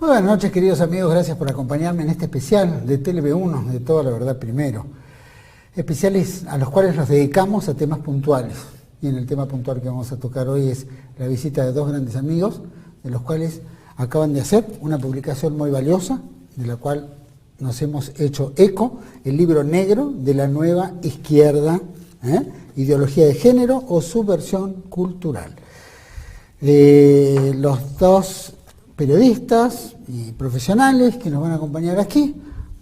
Muy buenas noches, queridos amigos, gracias por acompañarme en este especial de TLV1, de Toda la Verdad Primero. Especiales a los cuales nos dedicamos a temas puntuales. Y en el tema puntual que vamos a tocar hoy es la visita de dos grandes amigos, de los cuales acaban de hacer una publicación muy valiosa, de la cual nos hemos hecho eco, el libro negro de la nueva izquierda, ideología de género o subversión cultural. Los dos periodistas y profesionales que nos van a acompañar aquí,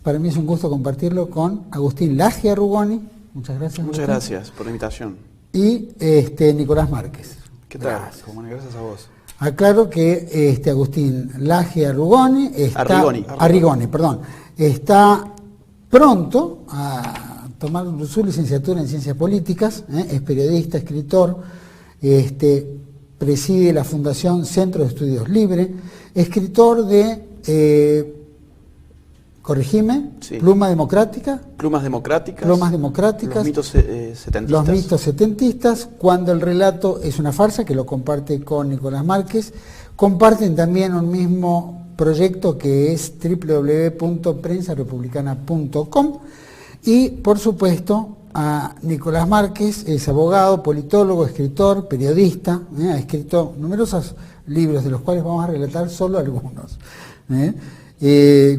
para mí es un gusto compartirlo con Agustín Lagia Rugoni. Muchas gracias. Muchas gracias por la invitación. Y Nicolás Márquez. ¿Qué tal? Gracias a vos. Aclaro que Agustín Lagia Rugoni Arrigoni, está pronto a tomar su licenciatura en Ciencias Políticas, es periodista, escritor, preside la Fundación Centro de Estudios Libre, escritor de, corregime, sí. Plumas Democráticas. Los mitos setentistas. Los mitos setentistas, Cuando el relato es una farsa, que lo comparte con Nicolás Márquez. Comparten también un mismo proyecto que es www.prensarepublicana.com. Y, por supuesto, a Nicolás Márquez es abogado, politólogo, escritor, periodista, ha escrito numerosos libros, de los cuales vamos a relatar solo algunos.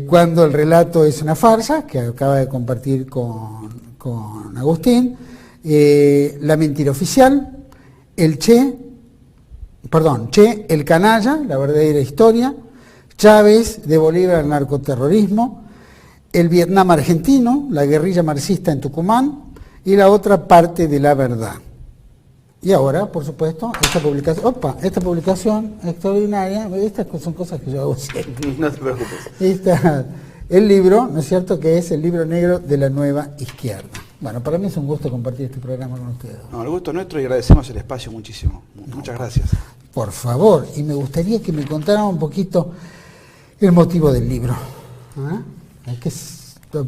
Cuando el relato es una farsa, que acaba de compartir con Agustín, La mentira oficial, Che, el canalla, la verdadera historia, Chávez, de Bolívar al narcoterrorismo, el Vietnam argentino, la guerrilla marxista en Tucumán, y la otra parte de la verdad. Y ahora, por supuesto, esta publicación extraordinaria, estas son cosas que yo hago siempre. No te preocupes. El libro, ¿no es cierto?, que es el libro negro de la nueva izquierda. Bueno, para mí es un gusto compartir este programa con ustedes. No, el gusto es nuestro y agradecemos el espacio muchísimo. Muchas gracias. Por favor, y me gustaría que me contaran un poquito el motivo del libro.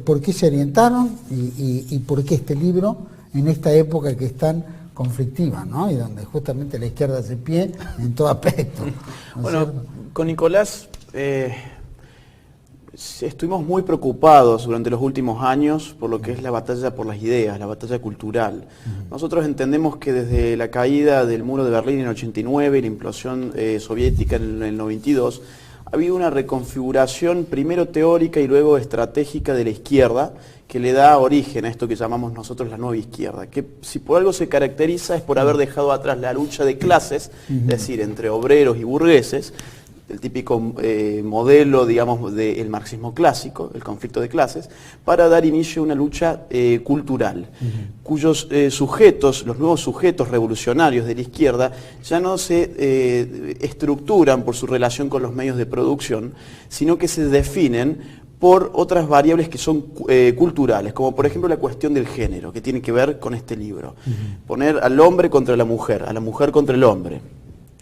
¿Por qué se orientaron y por qué este libro en esta época que es tan conflictiva, ¿no? Y donde justamente la izquierda hace pie en todo aspecto? Bueno, con Nicolás estuvimos muy preocupados durante los últimos años por lo que es la batalla por las ideas, la batalla cultural. Nosotros entendemos que desde la caída del muro de Berlín en el 89 y la implosión soviética en el 92, ha habido una reconfiguración primero teórica y luego estratégica de la izquierda que le da origen a esto que llamamos nosotros la nueva izquierda, que si por algo se caracteriza es por haber dejado atrás la lucha de clases, es decir, entre obreros y burgueses, el típico modelo, digamos, del marxismo clásico, el conflicto de clases, para dar inicio a una lucha cultural, cuyos sujetos, los nuevos sujetos revolucionarios de la izquierda, ya no se estructuran por su relación con los medios de producción, sino que se definen por otras variables que son culturales, como por ejemplo la cuestión del género, que tiene que ver con este libro. Poner al hombre contra la mujer, a la mujer contra el hombre.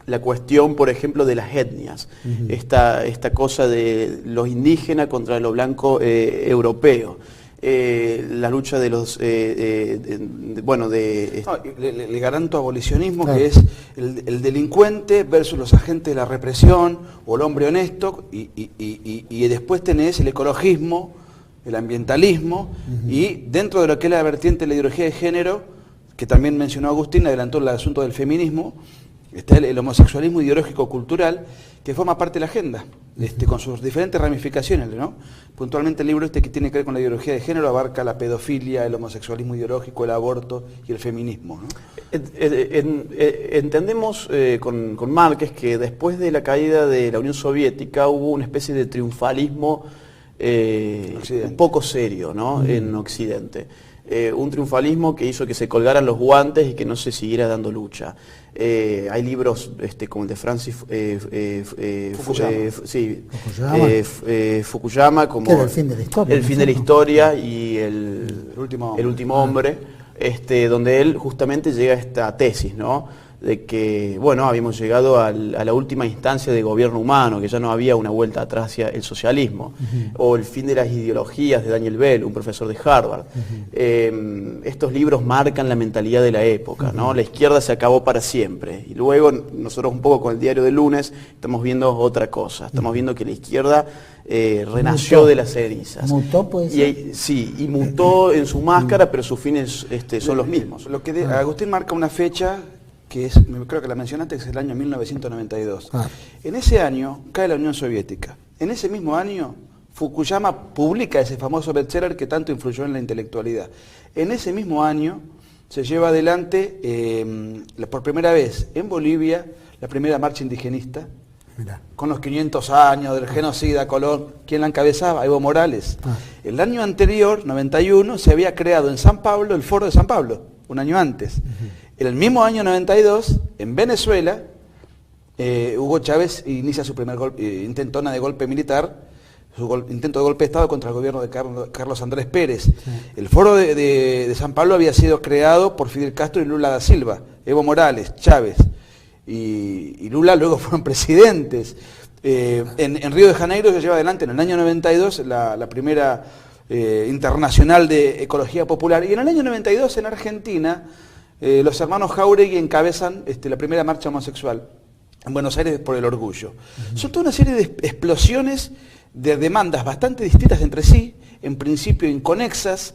La cuestión, por ejemplo, de las etnias, esta cosa de los indígenas contra lo blanco europeo, la lucha de los... el garanto abolicionismo, claro, que es el delincuente versus los agentes de la represión, o el hombre honesto, y después tenés el ecologismo, el ambientalismo, y dentro de lo que es la vertiente de la ideología de género, que también mencionó Agustín, adelantó el asunto del feminismo, está el homosexualismo ideológico-cultural, que forma parte de la agenda, con sus diferentes ramificaciones, ¿no? Puntualmente el libro que tiene que ver con la ideología de género abarca la pedofilia, el homosexualismo ideológico, el aborto y el feminismo, ¿no? Entendemos con Márquez que después de la caída de la Unión Soviética hubo una especie de triunfalismo un poco serio, ¿no? En Occidente. Un triunfalismo que hizo que se colgaran los guantes y que no se siguiera dando lucha. Hay libros como el de Francis Fukuyama, como El fin de la historia, El fin de la historia y el último hombre, donde él justamente llega a esta tesis, ¿no? de que, bueno, habíamos llegado a la última instancia de gobierno humano, que ya no había una vuelta atrás hacia el socialismo, o el fin de las ideologías de Daniel Bell, un profesor de Harvard. Estos libros marcan la mentalidad de la época, ¿no? La izquierda se acabó para siempre, y luego nosotros un poco con el diario del lunes estamos viendo otra cosa, estamos viendo que la izquierda renació de las cenizas. ¿Mutó, puede ser? Sí, y mutó en su máscara, pero sus fines son los mismos. Lo que Agustín marca una fecha que es, creo que la mencionaste, que es el año 1992. En ese año cae la Unión Soviética. En ese mismo año Fukuyama publica ese famoso bestseller que tanto influyó en la intelectualidad. En ese mismo año se lleva adelante por primera vez en Bolivia la primera marcha indigenista. Mirá. Con los 500 años del genocida Colón. ¿Quién la encabezaba? Evo Morales. El año anterior, 91, se había creado en San Pablo el Foro de San Pablo, un año antes. En el mismo año 92, en Venezuela, Hugo Chávez inicia su primer intentona de golpe militar, intento de golpe de Estado contra el gobierno de Carlos Andrés Pérez. Sí. El Foro de San Pablo había sido creado por Fidel Castro y Lula da Silva, Evo Morales, Chávez. Y Lula luego fueron presidentes. En Río de Janeiro se lleva adelante en el año 92 la primera internacional de ecología popular. Y en el año 92 en Argentina los hermanos Jáuregui encabezan la primera marcha homosexual en Buenos Aires por el orgullo. Son toda una serie de explosiones de demandas bastante distintas entre sí, en principio inconexas,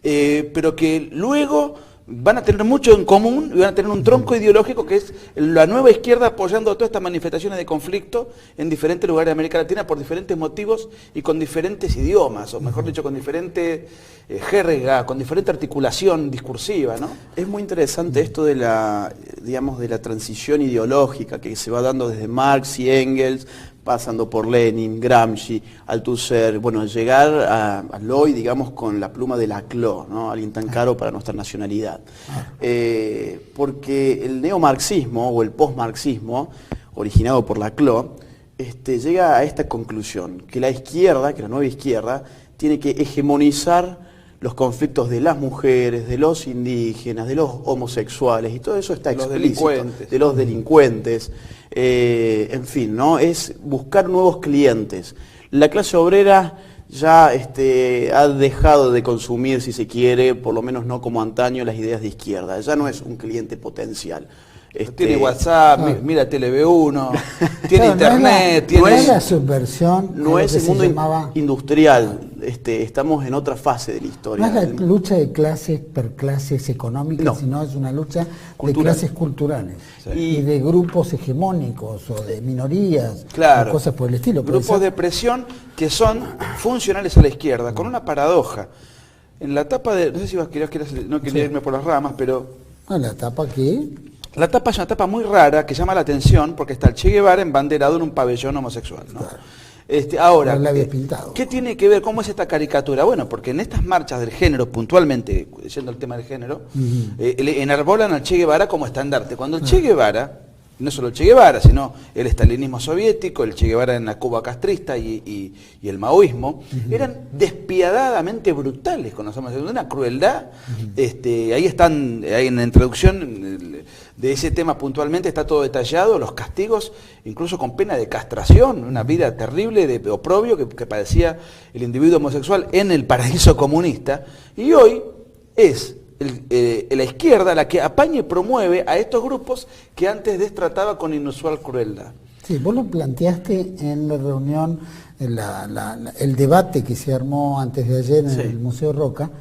pero que luego van a tener mucho en común y van a tener un tronco ideológico que es la nueva izquierda apoyando todas estas manifestaciones de conflicto en diferentes lugares de América Latina por diferentes motivos y con diferentes idiomas, o mejor dicho, con diferente jerga, con diferente articulación discursiva, ¿no? Es muy interesante esto de la, digamos, de la transición ideológica que se va dando desde Marx y Engels, pasando por Lenin, Gramsci, Althusser, bueno, llegar al hoy, digamos, con la pluma de Laclau, ¿no? Alguien tan caro para nuestra nacionalidad. Porque el neomarxismo o el postmarxismo, originado por Laclau, llega a esta conclusión, que la izquierda, que la nueva izquierda, tiene que hegemonizar los conflictos de las mujeres, de los indígenas, de los homosexuales, y todo eso está explícito, de los delincuentes, en fin, ¿no? Es buscar nuevos clientes. La clase obrera ya ha dejado de consumir, si se quiere, por lo menos no como antaño, las ideas de izquierda, ya no es un cliente potencial. Tiene WhatsApp, mira TV1, tiene internet, no es la subversión, no es el mundo industrial, estamos en otra fase de la historia. No es la lucha de clases per clases económicas, no, sino es una lucha de clases culturales, sí, y de grupos hegemónicos o de minorías, claro, o cosas por el estilo. Grupos de presión que son funcionales a la izquierda, con una paradoja. En la etapa de, no sé si vos no quería irme por las ramas, pero... ¿La etapa qué? La tapa es una tapa muy rara que llama la atención porque está el Che Guevara embanderado en un pabellón homosexual, ¿no? Claro. Ahora, ¿qué tiene que ver? ¿Cómo es esta caricatura? Bueno, porque en estas marchas del género, puntualmente, yendo al tema del género, enarbolan al Che Guevara como estandarte. Cuando el Che Guevara, no solo el Che Guevara, sino el estalinismo soviético, el Che Guevara en la Cuba castrista y el maoísmo, eran despiadadamente brutales con los homosexuales, una crueldad. Ahí están, ahí en la introducción de ese tema puntualmente está todo detallado, los castigos, incluso con pena de castración, una vida terrible de oprobio que padecía el individuo homosexual en el paraíso comunista, y hoy es la izquierda la que apaña y promueve a estos grupos que antes destrataba con inusual crueldad. Sí, vos lo planteaste en la reunión, el debate que se armó antes de ayer en el Museo Roca,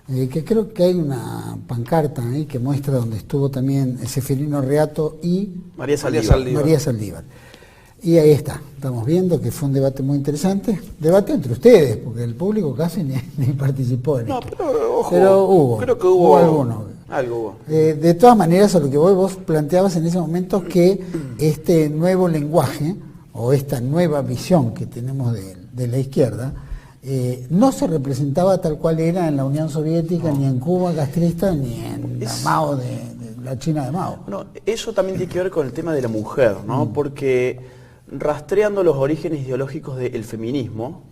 que creo que hay una pancarta ahí que muestra donde estuvo también Seferino Reato y María Saldívar. Y ahí está, estamos viendo que fue un debate muy interesante, debate entre ustedes, porque el público casi ni participó en esto. Pero hubo, creo que hubo alguno. Algo hubo. De todas maneras, a lo que vos planteabas en ese momento, que este nuevo lenguaje, o esta nueva visión que tenemos de la izquierda, no se representaba tal cual era en la Unión Soviética, ni en Cuba castrista, ni en la Mao de la China de Mao. No, eso también tiene que ver con el tema de la mujer, ¿no? Porque rastreando los orígenes ideológicos del feminismo,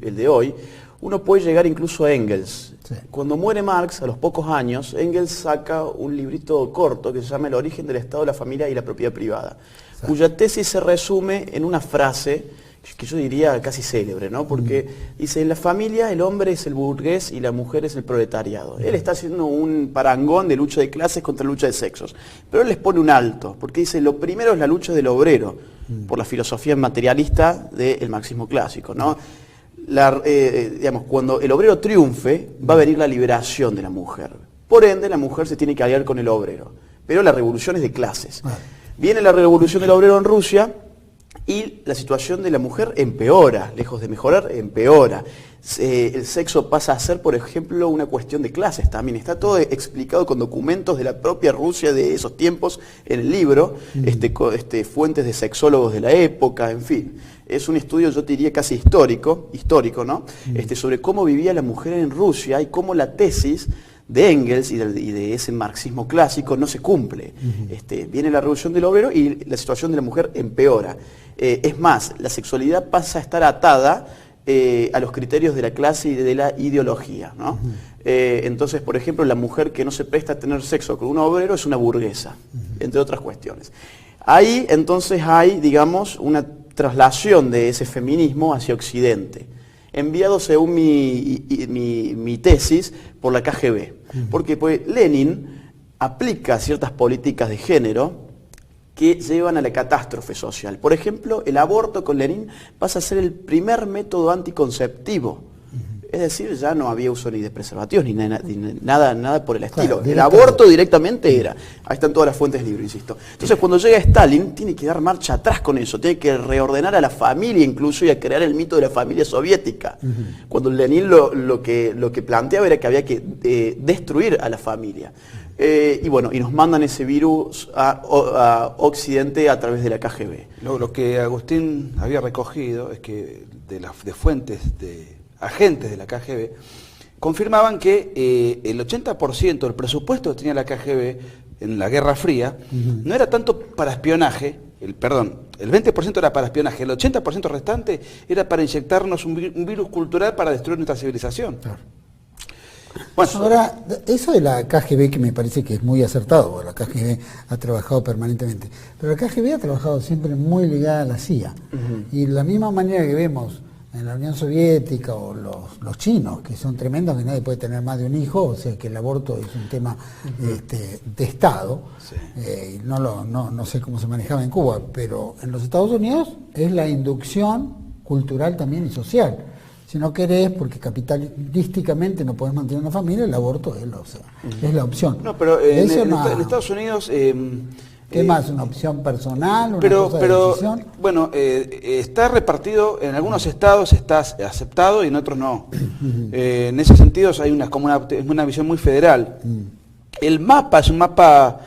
el de hoy, uno puede llegar incluso a Engels. Sí. Cuando muere Marx, a los pocos años, Engels saca un librito corto que se llama El origen del Estado, la familia y la propiedad privada, cuya tesis se resume en una frase que yo diría casi célebre, ¿no? Porque dice, en la familia el hombre es el burgués y la mujer es el proletariado. Él está haciendo un parangón de lucha de clases contra lucha de sexos, pero él les pone un alto, porque dice, lo primero es la lucha del obrero, por la filosofía materialista del marxismo clásico, ¿no? Digamos, cuando el obrero triunfe, va a venir la liberación de la mujer. Por ende, la mujer se tiene que aliar con el obrero. Pero la revolución es de clases. Viene la revolución del obrero en Rusia y la situación de la mujer empeora, lejos de mejorar, empeora. El sexo pasa a ser, por ejemplo, una cuestión de clases también. Está todo explicado con documentos de la propia Rusia de esos tiempos en el libro, fuentes de sexólogos de la época, en fin. Es un estudio, yo diría, casi histórico, ¿no? Sobre cómo vivía la mujer en Rusia y cómo la tesis de Engels y de ese marxismo clásico no se cumple. Viene la revolución del obrero y la situación de la mujer empeora. Es más, la sexualidad pasa a estar atada a los criterios de la clase y de la ideología, ¿no? Entonces, por ejemplo, la mujer que no se presta a tener sexo con un obrero es una burguesa, entre otras cuestiones. Ahí, entonces, hay, digamos, una traslación de ese feminismo hacia Occidente, enviado según mi tesis por la KGB, porque pues, Lenin aplica ciertas políticas de género que llevan a la catástrofe social. Por ejemplo, el aborto con Lenin pasa a ser el primer método anticonceptivo. Es decir, ya no había uso ni de preservativos ni nada por el estilo. Claro, el aborto directamente era. Ahí están todas las fuentes del libro, insisto. Entonces, cuando llega Stalin, tiene que dar marcha atrás con eso, tiene que reordenar a la familia incluso y a crear el mito de la familia soviética. Cuando Lenin lo que planteaba era que había que destruir a la familia. Y bueno, y nos mandan ese virus a Occidente a través de la KGB. Lo que Agustín había recogido es que de fuentes de agentes de la KGB confirmaban que el 80% del presupuesto que tenía la KGB en la Guerra Fría no era tanto para espionaje, el 20% era para espionaje, el 80% restante era para inyectarnos un virus cultural para destruir nuestra civilización. Claro. Bueno, ahora, eso de la KGB que me parece que es muy acertado, porque la KGB ha trabajado permanentemente, pero la KGB ha trabajado siempre muy ligada a la CIA, y de la misma manera que vemos en la Unión Soviética o los chinos, que son tremendos, que nadie puede tener más de un hijo, o sea que el aborto es un tema de Estado, y no sé cómo se manejaba en Cuba, pero en los Estados Unidos es la inducción cultural también y social. Si no querés, porque capitalísticamente no podés mantener una familia, el aborto es la opción. No, pero en Estados Unidos... ¿Qué más? ¿Una opción personal? ¿Una cosa de decisión? Bueno, está repartido, en algunos estados está aceptado y en otros no. En ese sentido hay una visión muy federal. El mapa es un mapa,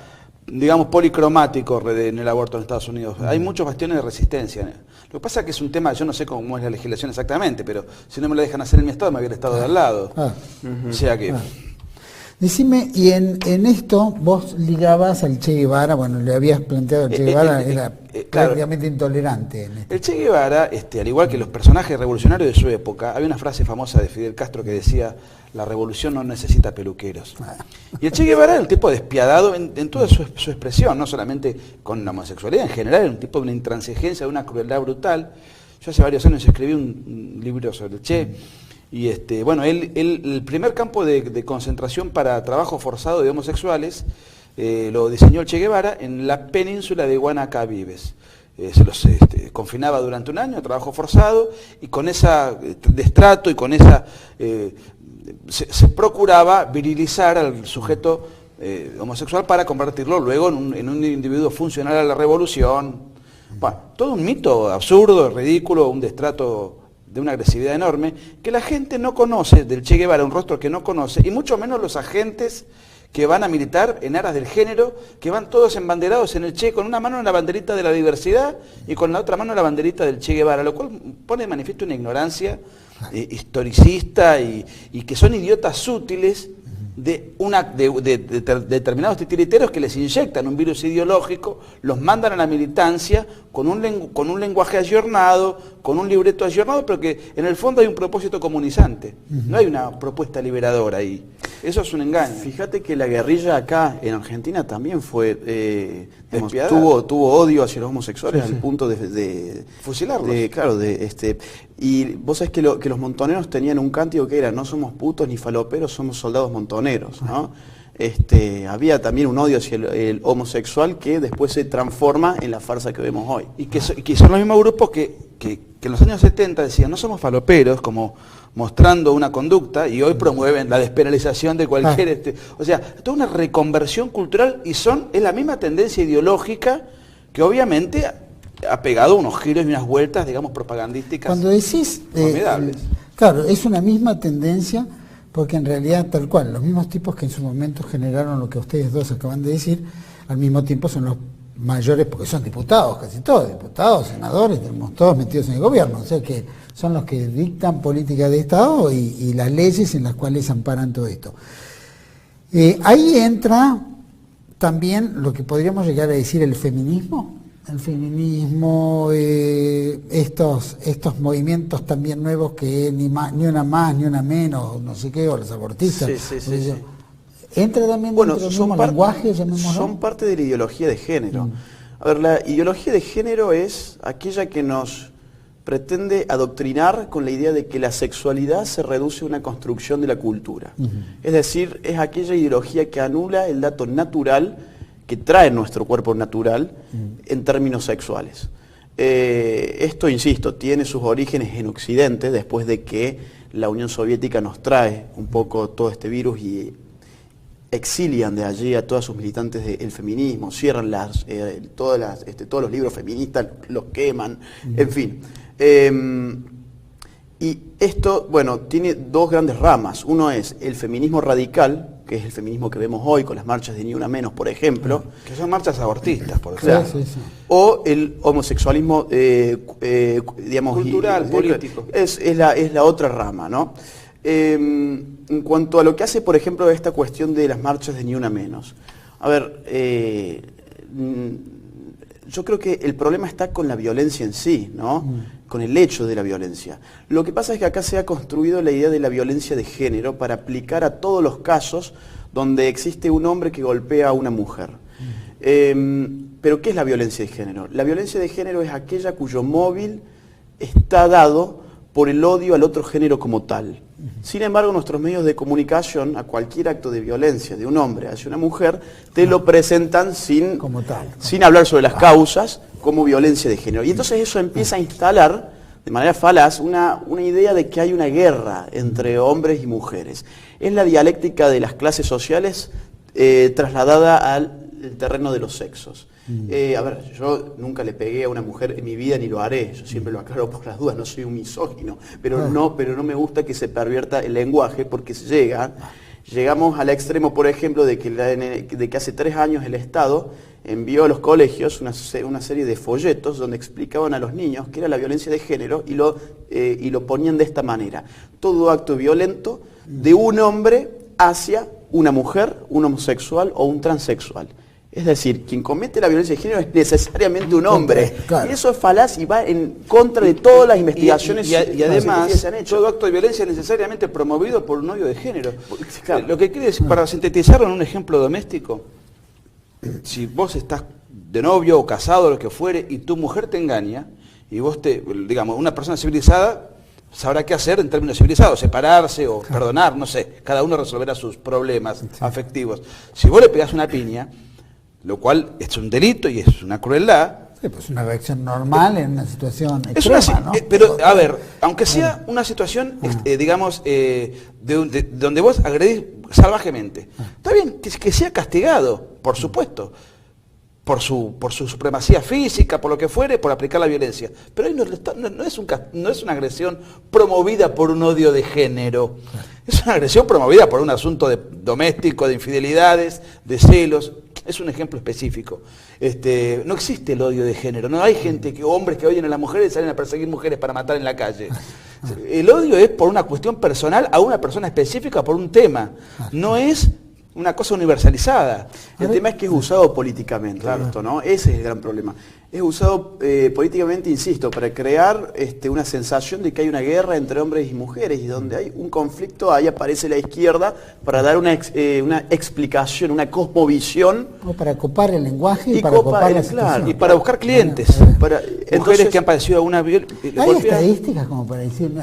digamos, policromático en el aborto en Estados Unidos. Hay muchos bastiones de resistencia. Lo que pasa es que es un tema, yo no sé cómo es la legislación exactamente, pero si no me lo dejan hacer en mi estado, me había el estado de al lado. O sea que... Decime, y en esto vos ligabas al Che Guevara, bueno, le habías planteado al Che Guevara, era prácticamente intolerante. El Che Guevara, al igual que los personajes revolucionarios de su época, había una frase famosa de Fidel Castro que decía, la revolución no necesita peluqueros. Y el Che Guevara era un tipo despiadado en toda su expresión, no solamente con la homosexualidad, en general era un tipo de una intransigencia, de una crueldad brutal. Yo hace varios años escribí un libro sobre el Che. Y bueno, el primer campo de concentración para trabajo forzado de homosexuales lo diseñó el Che Guevara en la península de Guanacabibes. Se los confinaba durante un año a trabajo forzado y con esa destrato y con esa se procuraba virilizar al sujeto homosexual para convertirlo luego en un individuo funcional a la revolución. Bueno, todo un mito absurdo, ridículo, un destrato de una agresividad enorme, que la gente no conoce del Che Guevara, un rostro que no conoce, y mucho menos los agentes que van a militar en aras del género, que van todos embanderados en el Che, con una mano en la banderita de la diversidad y con la otra mano en la banderita del Che Guevara, lo cual pone de manifiesto una ignorancia historicista y que son idiotas útiles de determinados titiriteros que les inyectan un virus ideológico, los mandan a la militancia con un lenguaje ayornado, con un libreto ayornado, pero que en el fondo hay un propósito comunizante. No hay una propuesta liberadora ahí. Eso es un engaño. Fíjate que la guerrilla acá en Argentina también fue tuvo odio hacia los homosexuales al punto de fusilarlos. Y vos sabés que los montoneros tenían un cántico que era: no somos putos ni faloperos, somos soldados montoneros, ¿no? Había también un odio hacia el homosexual que después se transforma en la farsa que vemos hoy. Y que son los mismos grupos que en los años 70 decían no somos faloperos, como mostrando una conducta, y hoy promueven la despenalización de cualquier... o sea, toda una reconversión cultural, y es la misma tendencia ideológica que obviamente ha pegado unos giros y unas vueltas, digamos, propagandísticas. Cuando decís... formidables. Claro, es una misma tendencia, porque en realidad, tal cual, los mismos tipos que en su momento generaron lo que ustedes dos acaban de decir, al mismo tiempo son los mayores, porque son diputados, casi todos, diputados, senadores, tenemos todos metidos en el gobierno, o sea que son los que dictan política de Estado y las leyes en las cuales amparan todo esto. Ahí entra también lo que podríamos llegar a decir el feminismo, estos movimientos también nuevos que ni una más, ni una menos, no sé qué, o los abortistas. Sí. Entra también dentro del mismo lenguaje, llamémoslo. Son parte de la ideología de género. A ver, la ideología de género es aquella que nos pretende adoctrinar con la idea de que la sexualidad se reduce a una construcción de la cultura. Es decir, es aquella ideología que anula el dato natural que trae nuestro cuerpo natural en términos sexuales. Esto, insisto, tiene sus orígenes en Occidente, después de que la Unión Soviética nos trae un poco todo este virus y exilian de allí a todos sus militantes del feminismo, cierran todos los libros feministas, los queman, en fin. Y esto, bueno, tiene dos grandes ramas. Uno es el feminismo radical, que es el feminismo que vemos hoy con las marchas de Ni Una Menos, por ejemplo. Que son marchas abortistas, por ejemplo. Sí. O el homosexualismo, digamos... cultural, político. Es la otra rama, ¿no? En cuanto a lo que hace, por ejemplo, esta cuestión de las marchas de Ni Una Menos. A ver, yo creo que el problema está con la violencia en sí, ¿no? Con el hecho de la violencia. Lo que pasa es que acá se ha construido la idea de la violencia de género para aplicar a todos los casos donde existe un hombre que golpea a una mujer. Pero ¿qué es la violencia de género? La violencia de género es aquella cuyo móvil está dado por el odio al otro género como tal. Sin embargo, nuestros medios de comunicación, a cualquier acto de violencia de un hombre hacia una mujer, te lo presentan sin hablar sobre las causas, como violencia de género. Y entonces eso empieza a instalar, de manera falaz, una idea de que hay una guerra entre hombres y mujeres. Es la dialéctica de las clases sociales trasladada al terreno de los sexos. A ver, yo nunca le pegué a una mujer en mi vida ni lo haré, yo siempre lo aclaro por las dudas, no soy un misógino, pero no me gusta que se pervierta el lenguaje, porque llegamos al extremo, por ejemplo, de que hace 3 años el Estado envió a los colegios una serie de folletos donde explicaban a los niños qué era la violencia de género y lo ponían de esta manera: todo acto violento de un hombre hacia una mujer, un homosexual o un transexual. Es decir, quien comete la violencia de género es necesariamente un hombre. Claro. Y eso es falaz y va en contra de todas las investigaciones y además, que se han hecho. Todo acto de violencia es necesariamente promovido por un odio de género. Claro. Lo que quiere decir, para sintetizarlo en un ejemplo doméstico, si vos estás de novio o casado o lo que fuere y tu mujer te engaña, y vos digamos, una persona civilizada sabrá qué hacer en términos civilizados, separarse o perdonar, no sé, cada uno resolverá sus problemas afectivos. Si vos le pegás una piña, lo cual es un delito y es una crueldad. Sí, pues una reacción normal en una situación extrema, ¿no? Pero, a ver, aunque sea una situación, digamos, donde vos agredís salvajemente, está bien que sea castigado, por supuesto, por su supremacía física, por lo que fuere, por aplicar la violencia. Pero ahí no es una agresión promovida por un odio de género. Es una agresión promovida por un asunto doméstico, de infidelidades, de celos. Es un ejemplo específico. No existe el odio de género. No hay hombres que odian a las mujeres y salen a perseguir mujeres para matar en la calle. El odio es por una cuestión personal a una persona específica por un tema. No es una cosa universalizada. El tema es que es usado políticamente, esto, ¿no? Ese es el gran problema. Es usado políticamente, insisto, para crear una sensación de que hay una guerra entre hombres y mujeres, y donde hay un conflicto, ahí aparece la izquierda para dar una explicación, una cosmovisión. O para copar el lenguaje y para copar la situación. Y para buscar clientes. Mujeres que han padecido alguna violencia. Hay estadísticas como para decir,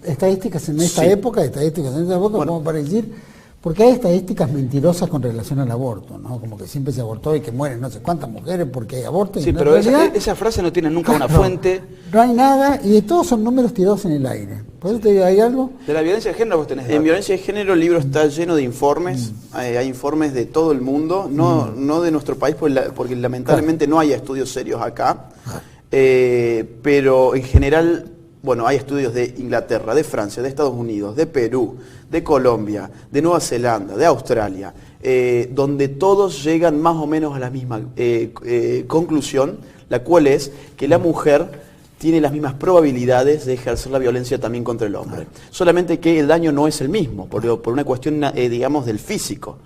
estadísticas en esta época, estadísticas en esta época, como para decir... Porque hay estadísticas mentirosas con relación al aborto, ¿no? Como que siempre se abortó y que mueren no sé cuántas mujeres porque hay aborto. Sí, pero esa frase no tiene nunca una fuente. No hay nada, y de todos son números tirados en el aire. ¿Por eso te digo, hay algo? De la violencia de género vos tenés. En violencia de género el libro está lleno de informes, hay informes de todo el mundo, no de nuestro país, porque lamentablemente no hay estudios serios acá, pero en general... Bueno, hay estudios de Inglaterra, de Francia, de Estados Unidos, de Perú, de Colombia, de Nueva Zelanda, de Australia, donde todos llegan más o menos a la misma conclusión, la cual es que la mujer tiene las mismas probabilidades de ejercer la violencia también contra el hombre. Solamente que el daño no es el mismo, por una cuestión, digamos, del físico.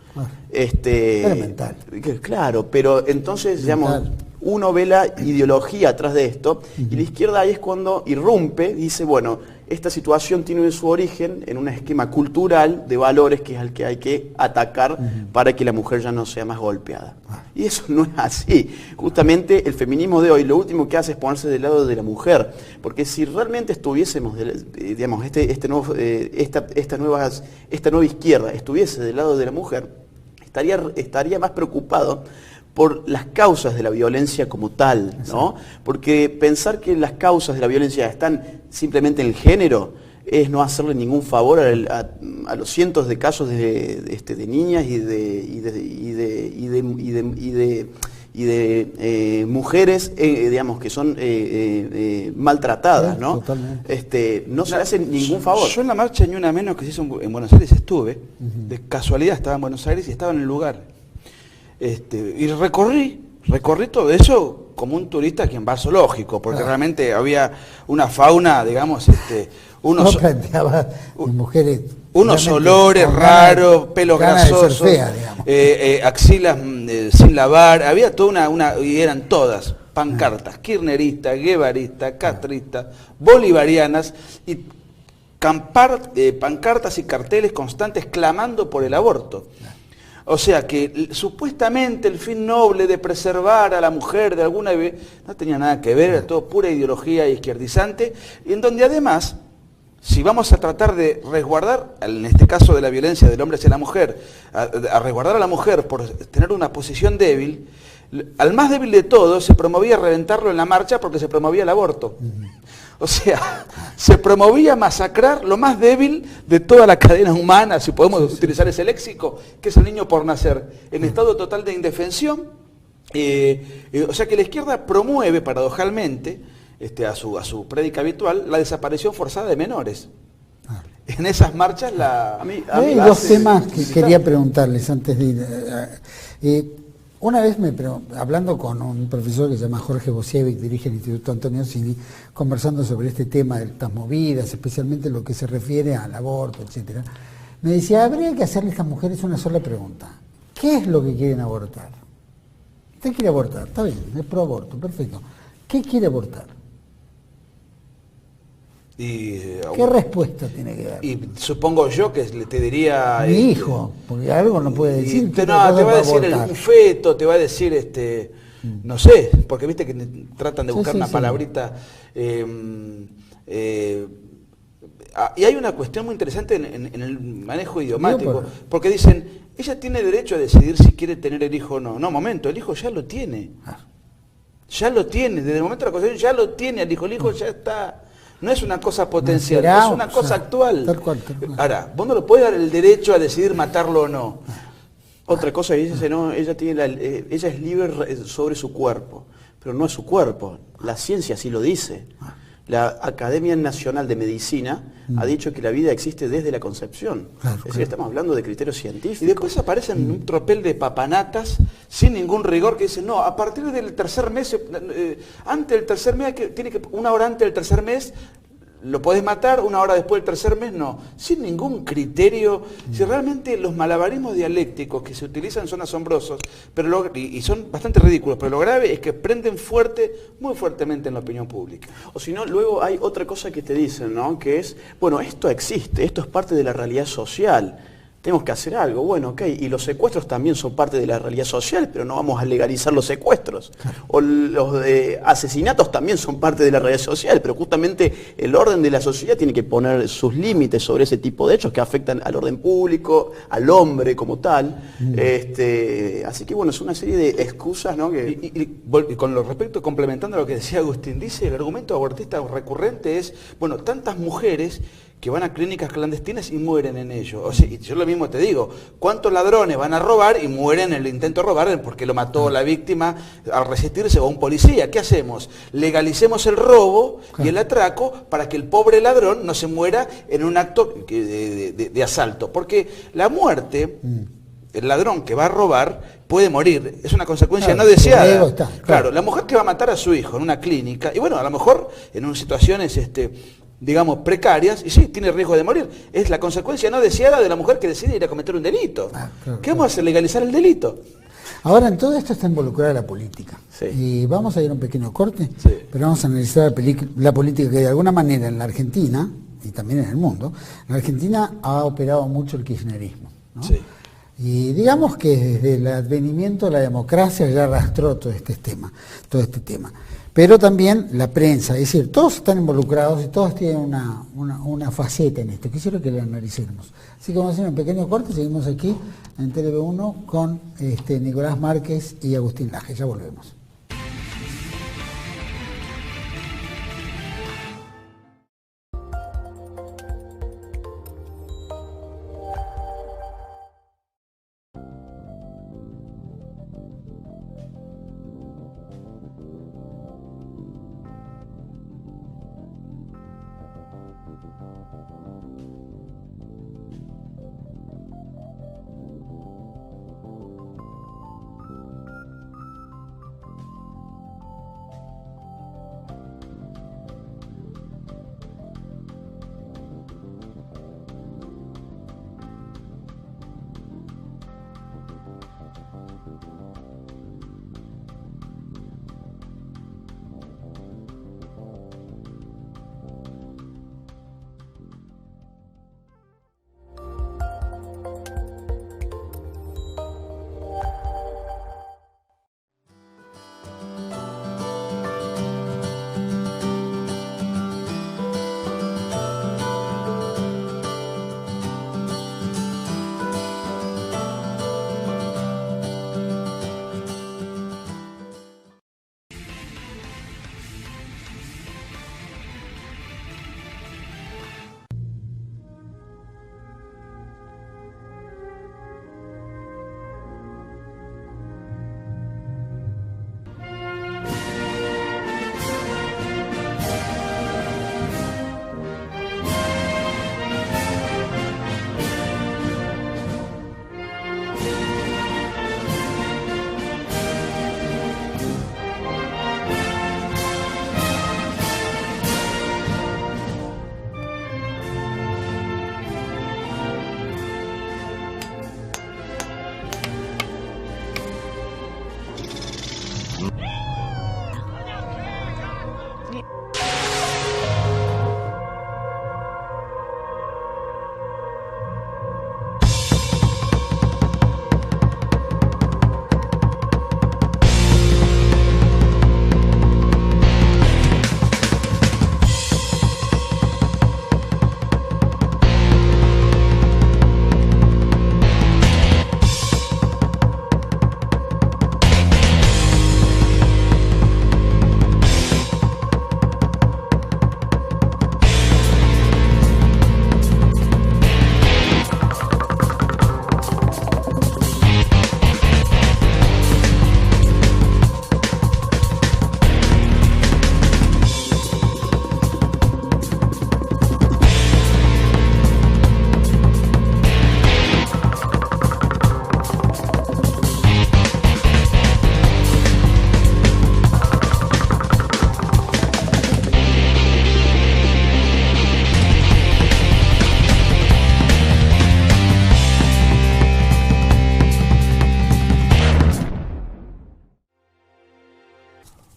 Elemental. Claro, pero entonces, digamos... Uno ve la ideología atrás de esto, y la izquierda ahí es cuando irrumpe, dice, bueno, esta situación tiene su origen en un esquema cultural de valores que es el que hay que atacar para que la mujer ya no sea más golpeada. Y eso no es así. Justamente el feminismo de hoy lo último que hace es ponerse del lado de la mujer, porque si realmente estuviésemos, digamos, esta nueva izquierda estuviese del lado de la mujer, estaría más preocupado por las causas de la violencia como tal, ¿no? Porque pensar que las causas de la violencia están simplemente en el género es no hacerle ningún favor a los cientos de casos de niñas y de mujeres, digamos, que son maltratadas, ¿no? Totalmente. No se le hace ningún favor. Yo en la marcha Ni Una Menos que se hizo en Buenos Aires estuve, de casualidad estaba en Buenos Aires y estaba en el lugar. Y recorrí todo eso como un turista que en va al zoológico, porque realmente había una fauna, digamos, unos olores raros, pelos grasosos, axilas sin lavar, había toda y eran todas pancartas, kirchneristas, guevaristas, castristas, bolivarianas, y pancartas y carteles constantes clamando por el aborto. O sea que supuestamente el fin noble de preservar a la mujer de alguna vez no tenía nada que ver, era todo pura ideología izquierdizante, y en donde además, si vamos a tratar de resguardar, en este caso de la violencia del hombre hacia la mujer, a resguardar a la mujer por tener una posición débil, al más débil de todos se promovía reventarlo en la marcha porque se promovía el aborto. O sea, se promovía masacrar lo más débil de toda la cadena humana, si podemos utilizar ese léxico, que es el niño por nacer, en estado total de indefensión. O sea que la izquierda promueve, paradojalmente, a su prédica habitual, la desaparición forzada de menores. En esas marchas hay dos temas que quería preguntarles antes de ir. Una vez hablando con un profesor que se llama Jorge Bosiewicz, dirige el Instituto Antonio Cini, conversando sobre este tema de estas movidas, especialmente lo que se refiere al aborto, etcétera, me decía, habría que hacerle a estas mujeres una sola pregunta. ¿Qué es lo que quieren abortar? Usted quiere abortar, está bien, es pro aborto, perfecto. ¿Qué quiere abortar? ¿Qué respuesta tiene que dar? Y supongo yo que te diría... Mi hijo, porque algo no puede decir. Te va a decir un feto, te va a decir, no sé, porque viste que tratan de buscar una palabrita. Y hay una cuestión muy interesante en el manejo idiomático, porque dicen, ella tiene derecho a decidir si quiere tener el hijo o no. No, momento, el hijo ya lo tiene. Ya lo tiene, desde el momento de la concepción ya lo tiene el hijo ya está... No es una cosa potencial, es una cosa actual. Tal cual. Ahora, vos no le podés dar el derecho a decidir matarlo o no. Otra cosa que dice, no, ella es libre sobre su cuerpo, pero no es su cuerpo. La ciencia sí lo dice. La Academia Nacional de Medicina ha dicho que la vida existe desde la concepción. Es decir, estamos hablando de criterios científicos. Y después aparecen un tropel de papanatas sin ningún rigor que dicen, no, a partir del tercer mes, antes del tercer mes, una hora antes del tercer mes, lo podés matar, una hora después del tercer mes no, sin ningún criterio. Si realmente los malabarismos dialécticos que se utilizan son asombrosos, pero y son bastante ridículos, pero lo grave es que prenden fuerte, muy fuertemente en la opinión pública. O si no, luego hay otra cosa que te dicen, ¿no? Que es, bueno, esto existe, esto es parte de la realidad social. Tenemos que hacer algo, bueno, ok, y los secuestros también son parte de la realidad social, pero no vamos a legalizar los secuestros. O los asesinatos también son parte de la realidad social, pero justamente el orden de la sociedad tiene que poner sus límites sobre ese tipo de hechos que afectan al orden público, al hombre como tal. Así que bueno, es una serie de excusas, ¿no? Y con lo respecto, complementando lo que decía Agustín, dice el argumento abortista recurrente es, bueno, tantas mujeres que van a clínicas clandestinas y mueren en ello. O sea, y yo lo mismo te digo, ¿cuántos ladrones van a robar y mueren en el intento de robar porque lo mató la víctima al resistirse o un policía? ¿Qué hacemos? Legalicemos el robo y el atraco para que el pobre ladrón no se muera en un acto de asalto. Porque la muerte, el ladrón que va a robar puede morir, es una consecuencia no deseada. Claro, la mujer que va a matar a su hijo en una clínica, y bueno, a lo mejor en situaciones digamos, precarias, y sí, tiene riesgo de morir. Es la consecuencia no deseada de la mujer que decide ir a cometer un delito. ¿Qué vamos a hacer? ¿Legalizar el delito? Ahora, en todo esto está involucrada la política. Sí. Y vamos a ir a un pequeño corte, sí, pero vamos a analizar la política que de alguna manera en la Argentina, y también en el mundo, en la Argentina ha operado mucho el kirchnerismo, ¿no? Sí. Y digamos que desde el advenimiento de la democracia ya arrastró todo este tema. Pero también la prensa, es decir, todos están involucrados y todos tienen una faceta en esto. Quisiera que lo analicemos. Así que vamos a hacer un pequeño corte, seguimos aquí en TLV1 con Nicolás Márquez y Agustín Laje. Ya volvemos.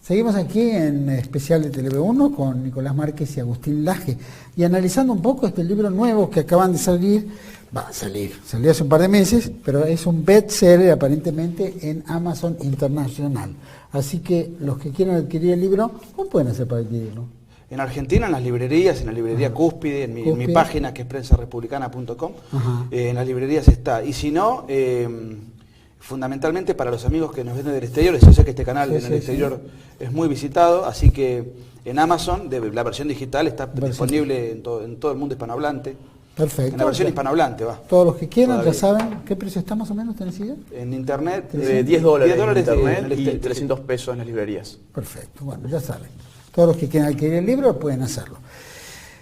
Seguimos aquí en especial de TV1 con Nicolás Márquez y Agustín Laje y analizando un poco este libro nuevo que acaban de salir, salió hace un par de meses, pero es un bestseller aparentemente en Amazon Internacional. Así que los que quieran adquirir el libro, ¿cómo pueden hacer para adquirirlo? En Argentina, en las librerías, en la librería Cúspide, en mi página que es prensarepublicana.com, en las librerías está. Y si no, fundamentalmente para los amigos que nos ven del exterior, yo sé que este canal en el exterior es muy visitado, así que en Amazon, la versión digital está disponible en todo el mundo hispanohablante. Perfecto. En la versión hispanohablante va. Todos los que quieran ya saben qué precio está más o menos, ¿tenés idea? En internet, $10 en internet y $300 en las librerías. Perfecto, bueno, ya saben. Todos los que quieran adquirir el libro pueden hacerlo.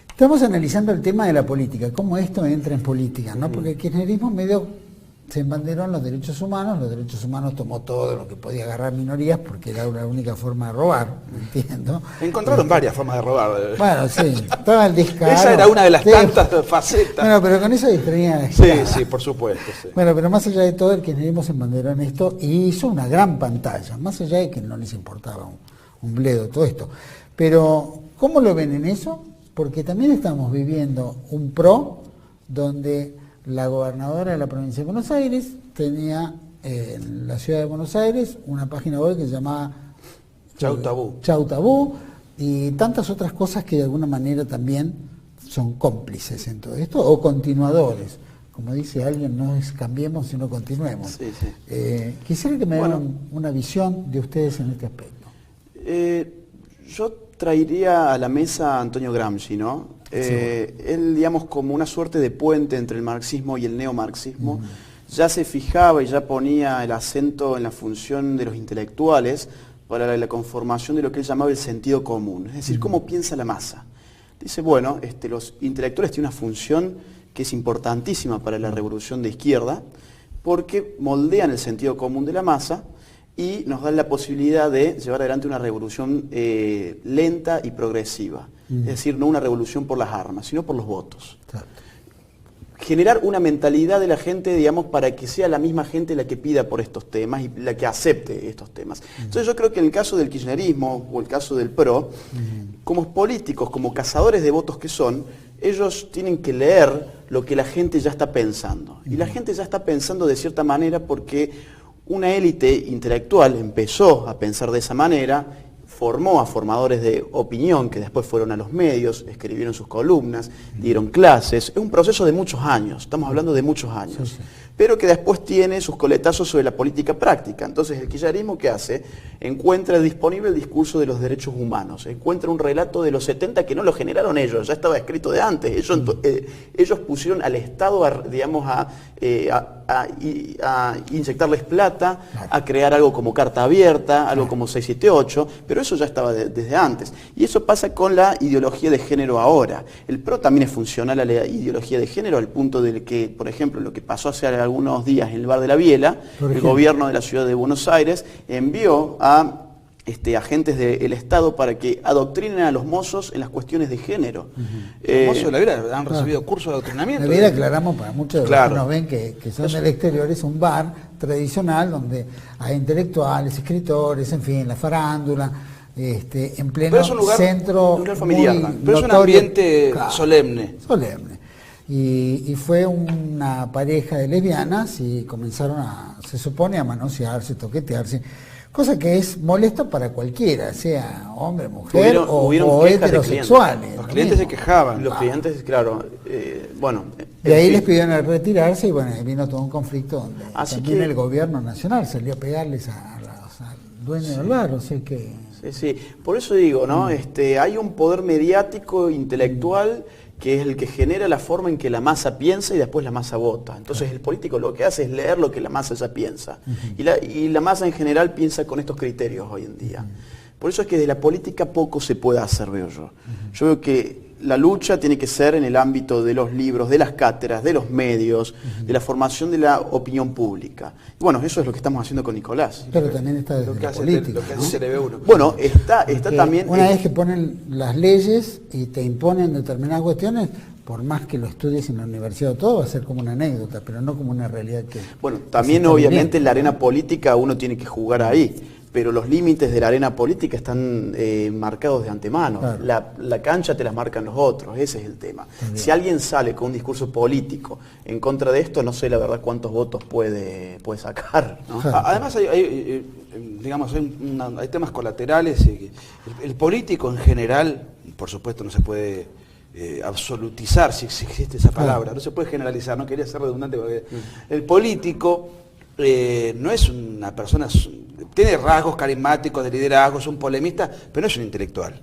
Estamos analizando el tema de la política, cómo esto entra en política, ¿no? Porque el kirchnerismo medio se embanderó en los derechos humanos tomó todo lo que podía agarrar minorías porque era la única forma de robar, entiendo. Encontraron varias formas de robar. Bueno, sí, estaba el descaro. Esa era una de las tantas facetas. Bueno, pero con eso distraía. Sí, por supuesto. Sí. Bueno, pero más allá de todo, el kirchnerismo se embanderó en esto y hizo una gran pantalla, más allá de que no les importaba un bledo todo esto. Pero, ¿cómo lo ven en eso? Porque también estamos viviendo un PRO donde la gobernadora de la provincia de Buenos Aires tenía en la ciudad de Buenos Aires una página web que se llamaba Chau Tabú. Chau Tabú y tantas otras cosas que de alguna manera también son cómplices en todo esto o continuadores. Como dice alguien, no es cambiemos sino continuemos. Sí, sí. Quisiera que me dieran una visión de ustedes en este aspecto. Yo traería a la mesa a Antonio Gramsci, ¿no? Él, digamos, como una suerte de puente entre el marxismo y el neomarxismo, ya se fijaba y ya ponía el acento en la función de los intelectuales para la conformación de lo que él llamaba el sentido común, es decir, cómo piensa la masa. Dice, bueno, los intelectuales tienen una función que es importantísima para la revolución de izquierda, porque moldean el sentido común de la masa y nos dan la posibilidad de llevar adelante una revolución lenta y progresiva. Es decir, no una revolución por las armas, sino por los votos. Claro. Generar una mentalidad de la gente, digamos, para que sea la misma gente la que pida por estos temas y la que acepte estos temas. Entonces yo creo que en el caso del kirchnerismo o el caso del PRO, como políticos, como cazadores de votos que son, ellos tienen que leer lo que la gente ya está pensando. Y la gente ya está pensando de cierta manera porque una élite intelectual empezó a pensar de esa manera, formó a formadores de opinión que después fueron a los medios, escribieron sus columnas, dieron clases. Es un proceso de muchos años, estamos hablando de muchos años, pero que después tiene sus coletazos sobre la política práctica. Entonces el kirchnerismo, ¿qué hace? Encuentra disponible el discurso de los derechos humanos, encuentra un relato de los 70 que no lo generaron ellos, ya estaba escrito de antes. Ellos pusieron al Estado, digamos, a inyectarles plata, a crear algo como Carta Abierta, algo como 678, pero eso ya estaba desde antes. Y eso pasa con la ideología de género ahora. El PRO también es funcional a la ideología de género, al punto de que, por ejemplo, lo que pasó hace algunos días en el bar de la Biela, el gobierno de la ciudad de Buenos Aires envió a agentes del Estado para que adoctrinen a los mozos en las cuestiones de género. Los mozos de la Biela han recibido cursos de adoctrinamiento. La Biela, aclaramos para muchos de los que nos ven que son del exterior, es un bar tradicional donde hay intelectuales, escritores, en fin, la farándula, en pleno centro, un lugar familiar, pero es un ambiente solemne. Y fue una pareja de lesbianas y comenzaron se supone, a manosearse, toquetearse, cosa que es molesta para cualquiera, sea hombre, mujer o heterosexuales. Los clientes se quejaban. Los clientes, claro, bueno. De ahí les pidieron retirarse y bueno, vino todo un conflicto donde también el gobierno nacional salió a pegarles al dueño del bar, o sea que... Sí, por eso digo, ¿no? Hay un poder mediático, intelectual, que es el que genera la forma en que la masa piensa y después la masa vota. Entonces el político lo que hace es leer lo que la masa ya piensa. Y la masa en general piensa con estos criterios hoy en día. Por eso es que de la política poco se puede hacer, veo yo. Yo veo que la lucha tiene que ser en el ámbito de los libros, de las cátedras, de los medios, de la formación de la opinión pública. Y bueno, eso es lo que estamos haciendo con Nicolás. Pero también está desde la política, lo que hace TV1. Bueno, está también... Una vez que ponen las leyes y te imponen determinadas cuestiones, por más que lo estudies en la universidad o todo, va a ser como una anécdota, pero no como una realidad que... Bueno, también obviamente en la arena política uno tiene que jugar ahí. pero los límites de la arena política están marcados de antemano. Claro. La cancha te la marcan los otros, ese es el tema. Si alguien sale con un discurso político en contra de esto, no sé la verdad cuántos votos puede sacar, ¿no? Claro. Además digamos, hay temas colaterales. El político en general, por supuesto no se puede absolutizar, si existe esa palabra, no se puede generalizar, no quería ser redundante, porque el político no es una persona, tiene rasgos carismáticos de liderazgo, es un polemista, pero no es un intelectual.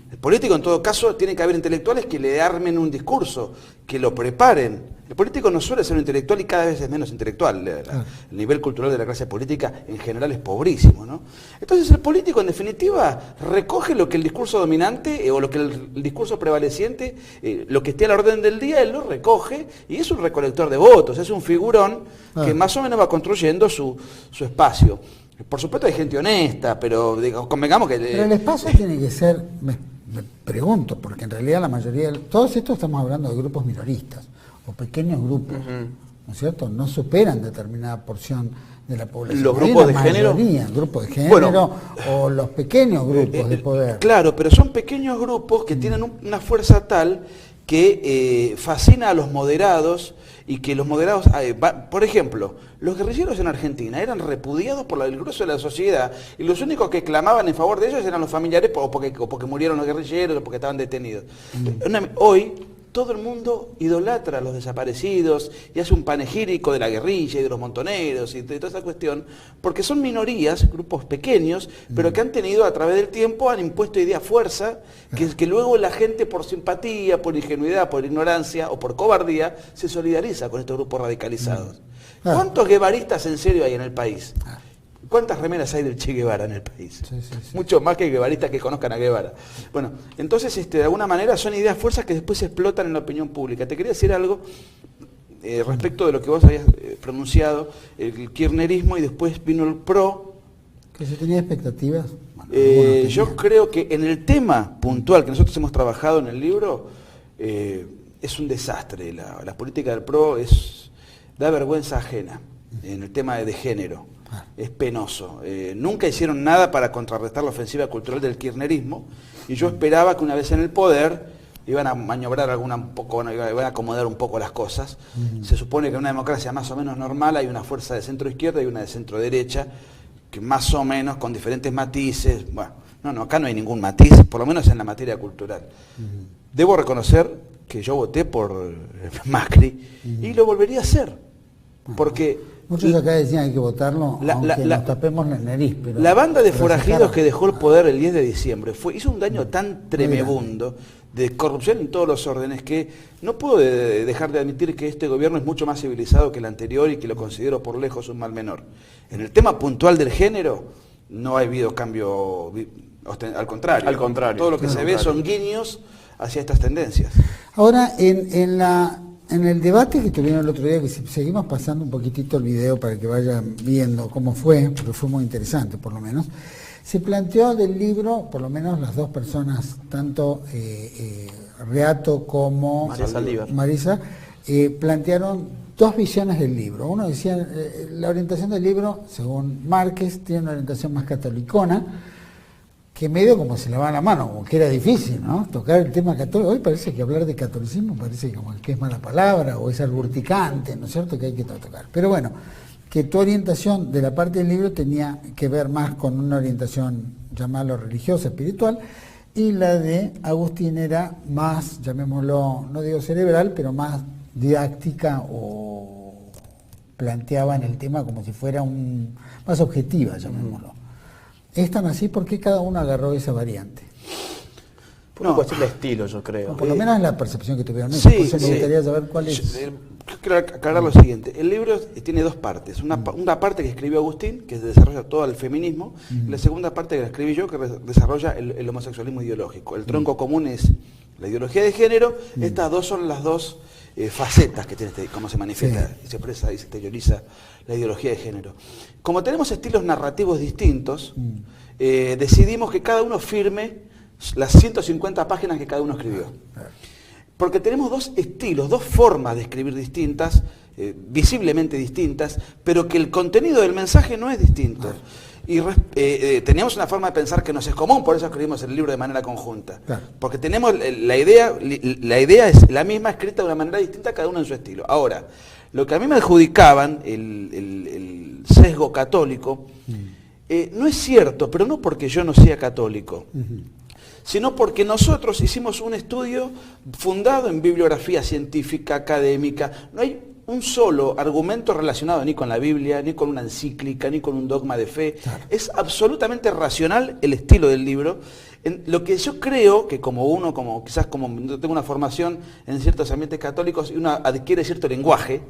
El político, en todo caso, tiene que haber intelectuales que le armen un discurso, que lo preparen. El político no suele ser un intelectual y cada vez es menos intelectual. El nivel cultural de la clase política en general es pobrísimo, ¿no? Entonces el político, en definitiva, recoge lo que el discurso dominante o lo que el discurso prevaleciente, lo que esté a la orden del día, él lo recoge y es un recolector de votos, es un figurón que más o menos va construyendo su espacio. Por supuesto hay gente honesta, pero convengamos que... Pero el espacio tiene que ser, me pregunto, porque en realidad la mayoría, todos estos estamos hablando de grupos minoristas, o pequeños grupos, ¿no es cierto? No superan determinada porción de la población. ¿Los grupos de género? Grupos de género, o los pequeños grupos de poder. Claro, pero son pequeños grupos que tienen una fuerza tal que fascina a los moderados, y que los moderados, por ejemplo, los guerrilleros en Argentina eran repudiados por el grueso de la sociedad, y los únicos que clamaban en favor de ellos eran los familiares, o porque murieron los guerrilleros, o porque estaban detenidos. Hoy todo el mundo idolatra a los desaparecidos y hace un panegírico de la guerrilla y de los montoneros y de toda esa cuestión, porque son minorías, grupos pequeños, pero que han tenido a través del tiempo, han impuesto idea fuerza, que luego la gente por simpatía, por ingenuidad, por ignorancia o por cobardía, se solidariza con estos grupos radicalizados. ¿Cuántos guevaristas en serio hay en el país? ¿Cuántas remeras hay del Che Guevara en el país? Sí. Mucho más que guevaristas que conozcan a Guevara. Bueno, entonces de alguna manera son ideas fuerzas que después se explotan en la opinión pública. Te quería decir algo respecto de lo que vos habías pronunciado, el kirchnerismo, y después vino el PRO. ¿Que se tenía expectativas? Yo creo que en el tema puntual que nosotros hemos trabajado en el libro, es un desastre. La política del PRO da vergüenza ajena en el tema de género. Es penoso. Nunca hicieron nada para contrarrestar la ofensiva cultural del kirchnerismo, y yo esperaba que una vez en el poder iban a maniobrar iban a acomodar un poco las cosas. Se supone que en una democracia más o menos normal hay una fuerza de centro izquierda y una de centro derecha, que más o menos con diferentes matices. Bueno, no, acá no hay ningún matiz, por lo menos en la materia cultural. Debo reconocer que yo voté por Macri y lo volvería a hacer, porque muchos acá decían hay que votarlo, aunque nos tapemos la nariz. Pero la banda de forajidos que dejó el poder el 10 de diciembre hizo un daño tan tremebundo de corrupción en todos los órdenes, que no puedo dejar de admitir que este gobierno es mucho más civilizado que el anterior, y que lo considero por lejos un mal menor. En el tema puntual del género no ha habido cambio, al contrario. Al contrario. Todo lo que se ve son guiños hacia estas tendencias. Ahora, en el debate que tuvieron el otro día, que seguimos pasando un poquitito el video para que vayan viendo cómo fue, porque fue muy interesante por lo menos, se planteó del libro, por lo menos las dos personas, tanto Reato como Marisa, plantearon dos visiones del libro. Uno decía, la orientación del libro, según Márquez, tiene una orientación más catolicona, que medio como se le va la mano, como que era difícil, ¿no? Tocar el tema católico. Hoy parece que hablar de catolicismo parece como que es mala palabra, o es algo urticante, ¿no es cierto?, que hay que tocar. Pero bueno, que tu orientación de la parte del libro tenía que ver más con una orientación, llamarlo religiosa, espiritual, y la de Agustín era más, llamémoslo, no digo cerebral, pero más didáctica, o planteaban el tema como si fuera más objetiva, llamémoslo. ¿Es tan así? ¿Por qué cada uno agarró esa variante? Por una cuestión de estilo, yo creo. Por lo menos la percepción que tuvieron ellos. Sí, por eso me gustaría saber cuál es. Quiero aclarar lo siguiente. El libro tiene dos partes. Una parte que escribió Agustín, que desarrolla todo el feminismo, y la segunda parte que la escribí yo, que desarrolla el homosexualismo ideológico. El tronco común es la ideología de género. Estas dos son las dos facetas que tiene cómo se manifiesta, y se expresa y se exterioriza la ideología de género. Como tenemos estilos narrativos distintos, decidimos que cada uno firme las 150 páginas que cada uno escribió. Porque tenemos dos estilos, dos formas de escribir distintas, visiblemente distintas, pero que el contenido del mensaje no es distinto. y teníamos una forma de pensar que nos es común, por eso escribimos el libro de manera conjunta. Claro. Porque tenemos la idea es la misma, escrita de una manera distinta, cada uno en su estilo. Ahora, lo que a mí me adjudicaban, el sesgo católico, no es cierto, pero no porque yo no sea católico, sino porque nosotros hicimos un estudio fundado en bibliografía científica, académica. No hay un solo argumento relacionado ni con la Biblia, ni con una encíclica, ni con un dogma de fe. Claro. Es absolutamente racional el estilo del libro. Lo que yo creo que quizás como tengo una formación en ciertos ambientes católicos y uno adquiere cierto lenguaje,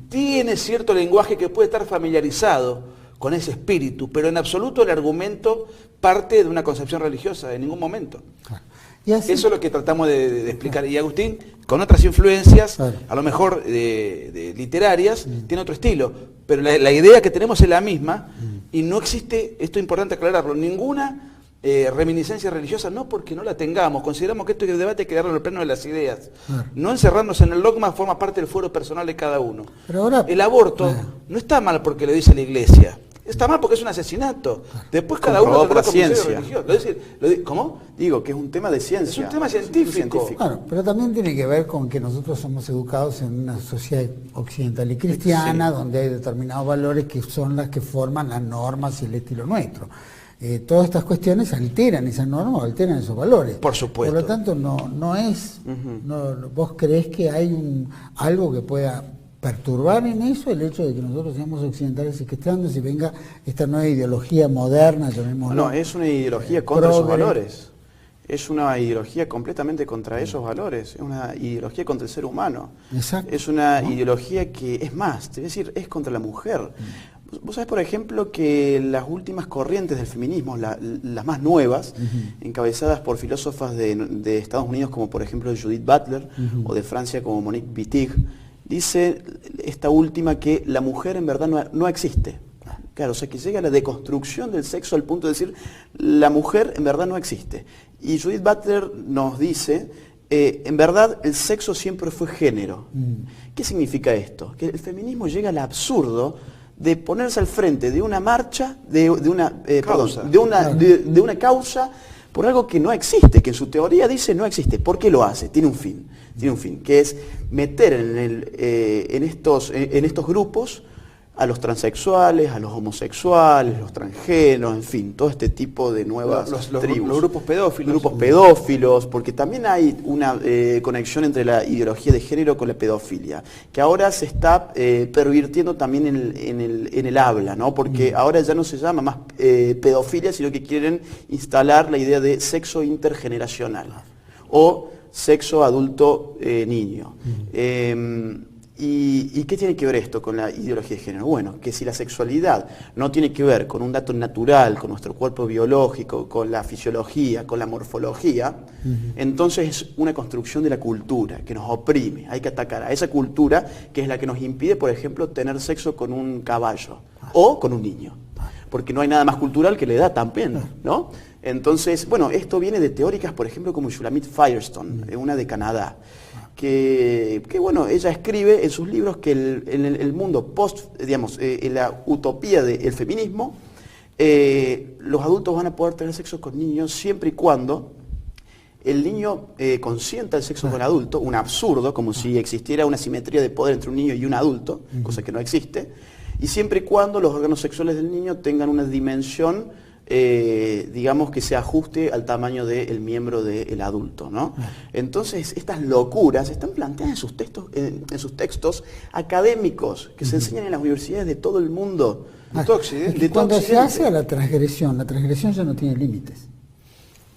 tiene cierto lenguaje que puede estar familiarizado con ese espíritu, pero en absoluto el argumento parte de una concepción religiosa, en ningún momento. Claro. Eso es lo que tratamos de explicar. Y Agustín, con otras influencias, claro, a lo mejor de literarias, tiene otro estilo, pero la idea que tenemos es la misma, y no existe, esto es importante aclararlo, ninguna reminiscencia religiosa, no porque no la tengamos, consideramos que esto es el debate hay que darle el pleno de las ideas, no encerrarnos en el dogma, forma parte del fuero personal de cada uno. Pero ahora, el aborto no está mal porque lo dice la Iglesia, está mal porque es un asesinato. Después cada uno tendrá como ciencia religioso. ¿Cómo? Digo que es un tema de ciencia. Es un tema científico. Claro, pero también tiene que ver con que nosotros somos educados en una sociedad occidental y cristiana, sí, donde hay determinados valores que son las que forman las normas y el estilo nuestro. Todas estas cuestiones alteran esas normas, alteran esos valores. Por supuesto. Por lo tanto, no es... ¿Vos creés que hay algo que pueda perturbar en eso el hecho de que nosotros seamos occidentales y cristianos y venga esta nueva ideología moderna, llamémoslo? No, es una ideología contra esos valores. Es una ideología completamente contra esos valores. Es una ideología contra el ser humano. Exacto. Es una ideología que, es más, te voy a decir, es contra la mujer. Vos sabés, por ejemplo, que las últimas corrientes del feminismo, las más nuevas, encabezadas por filósofas de Estados Unidos como por ejemplo Judith Butler, o de Francia como Monique Wittig, dice esta última que la mujer en verdad no existe. Claro, o sea que llega a la deconstrucción del sexo al punto de decir la mujer en verdad no existe. Y Judith Butler nos dice, en verdad el sexo siempre fue género. ¿Qué significa esto? Que el feminismo llega al absurdo de ponerse al frente de una marcha, de una causa por algo que no existe, que en su teoría dice no existe. ¿Por qué lo hace? Tiene un fin, que es meter en estos grupos a los transexuales, a los homosexuales, los transgéneros, en fin, todo este tipo de nuevas tribus. Los grupos pedófilos. Grupos pedófilos, porque también hay una conexión entre la ideología de género con la pedofilia, que ahora se está pervirtiendo también en el habla, ¿no? Porque ahora ya no se llama más pedofilia, sino que quieren instalar la idea de sexo intergeneracional o sexo adulto-niño. ¿Y qué tiene que ver esto con la ideología de género? Bueno, que si la sexualidad no tiene que ver con un dato natural, con nuestro cuerpo biológico, con la fisiología, con la morfología, entonces es una construcción de la cultura que nos oprime. Hay que atacar a esa cultura que es la que nos impide, por ejemplo, tener sexo con un caballo o con un niño. Porque no hay nada más cultural que la edad también, ¿no? Entonces, bueno, esto viene de teóricas, por ejemplo, como Shulamit Firestone, una de Canadá. Que bueno, ella escribe en sus libros que en el mundo en la utopía del feminismo, los adultos van a poder tener sexo con niños siempre y cuando el niño consienta el sexo con el adulto, un absurdo, como si existiera una simetría de poder entre un niño y un adulto, cosa que no existe, y siempre y cuando los órganos sexuales del niño tengan una dimensión digamos que se ajuste al tamaño del miembro del adulto, ¿no? Entonces estas locuras están planteadas en sus textos académicos que se enseñan en las universidades de todo el mundo. Cuando se hace a la transgresión ya no tiene límites.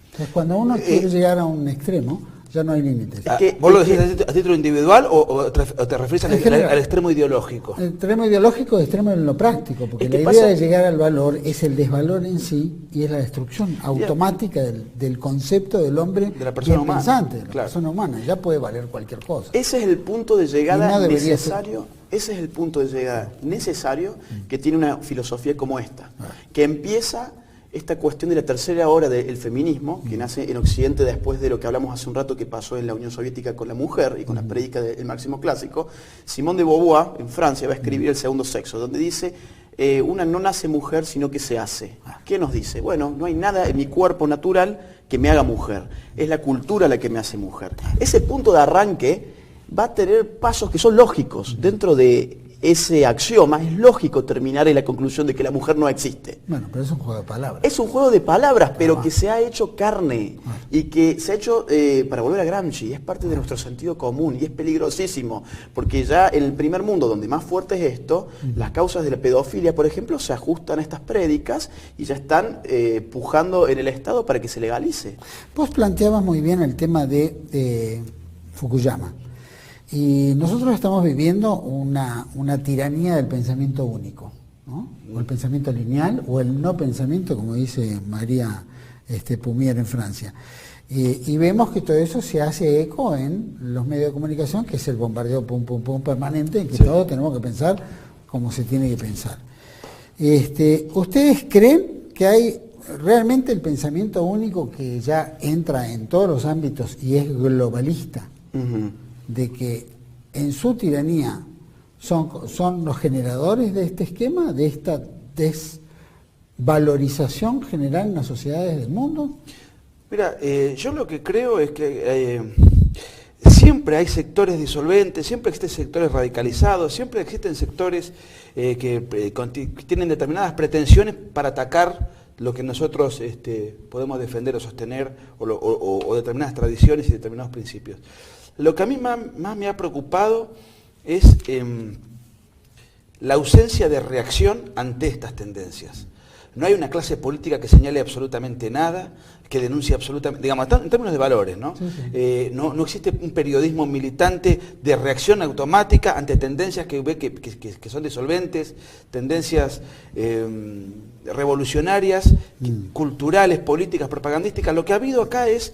Entonces cuando uno quiere llegar a un extremo, ya no hay límites. ¿Vos lo decís a título individual o te refieres al extremo ideológico? El extremo ideológico es extremo en lo práctico, porque la idea de llegar al valor es el desvalor en sí y es la destrucción automática del concepto del hombre, de la persona humana, pensante, de la persona humana. Ya puede valer cualquier cosa. Ese es el punto de llegada necesario. Ese es el punto de llegada necesario que tiene una filosofía como esta, que empieza esta cuestión de la tercera ola del feminismo, que nace en Occidente después de lo que hablamos hace un rato que pasó en la Unión Soviética con la mujer y con la prédica del marxismo clásico. Simone de Beauvoir, en Francia, va a escribir El segundo sexo, donde dice, una no nace mujer, sino que se hace. ¿Qué nos dice? Bueno, no hay nada en mi cuerpo natural que me haga mujer. Es la cultura la que me hace mujer. Ese punto de arranque va a tener pasos que son lógicos. Dentro de ese axioma es lógico terminar en la conclusión de que la mujer no existe. Bueno, pero es un juego de palabras. Es un juego de palabras, pero que se ha hecho carne y que se ha hecho, para volver a Gramsci, es parte de nuestro sentido común y es peligrosísimo, porque ya en el primer mundo, donde más fuerte es esto, las causas de la pedofilia, por ejemplo, se ajustan a estas prédicas y ya están pujando en el Estado para que se legalice. Vos planteabas muy bien el tema de Fukuyama. Y nosotros estamos viviendo una tiranía del pensamiento único, ¿no? O el pensamiento lineal, o el no pensamiento, como dice María Pumier en Francia. Y vemos que todo eso se hace eco en los medios de comunicación, que es el bombardeo pum, pum, pum permanente, en que todos tenemos que pensar como se tiene que pensar. ¿Ustedes creen que hay realmente el pensamiento único que ya entra en todos los ámbitos y es globalista? De que en su tiranía son los generadores de este esquema, de esta desvalorización general en las sociedades del mundo? Mira, yo lo que creo es que siempre hay sectores disolventes, siempre existen sectores radicalizados, siempre existen sectores que tienen determinadas pretensiones para atacar lo que nosotros podemos defender o sostener, o determinadas tradiciones y determinados principios. Lo que a mí más me ha preocupado es la ausencia de reacción ante estas tendencias. No hay una clase política que señale absolutamente nada, que denuncie absolutamente, digamos, en términos de valores, ¿no? Sí. No existe un periodismo militante de reacción automática ante tendencias que ve que son disolventes, tendencias revolucionarias, culturales, políticas, propagandísticas. Lo que ha habido acá es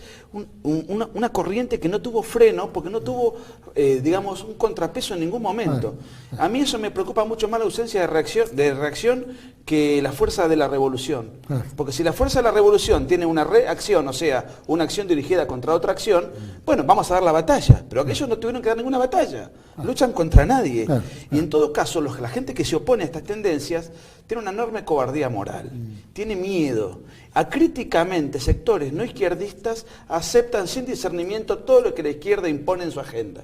una corriente que no tuvo freno, porque no tuvo, digamos, un contrapeso en ningún momento. A mí eso me preocupa mucho más, la ausencia de reacción que la fuerza de la revolución. Porque si la fuerza de la revolución tiene una reacción, o sea, una acción dirigida contra otra acción, bueno, vamos a dar la batalla. Pero aquellos no tuvieron que dar ninguna batalla. Luchan contra nadie. Y en todo caso, la gente que se opone a estas tendencias tiene una enorme cobardía moral. Tiene miedo. Acríticamente, sectores no izquierdistas aceptan sin discernimiento todo lo que la izquierda impone en su agenda.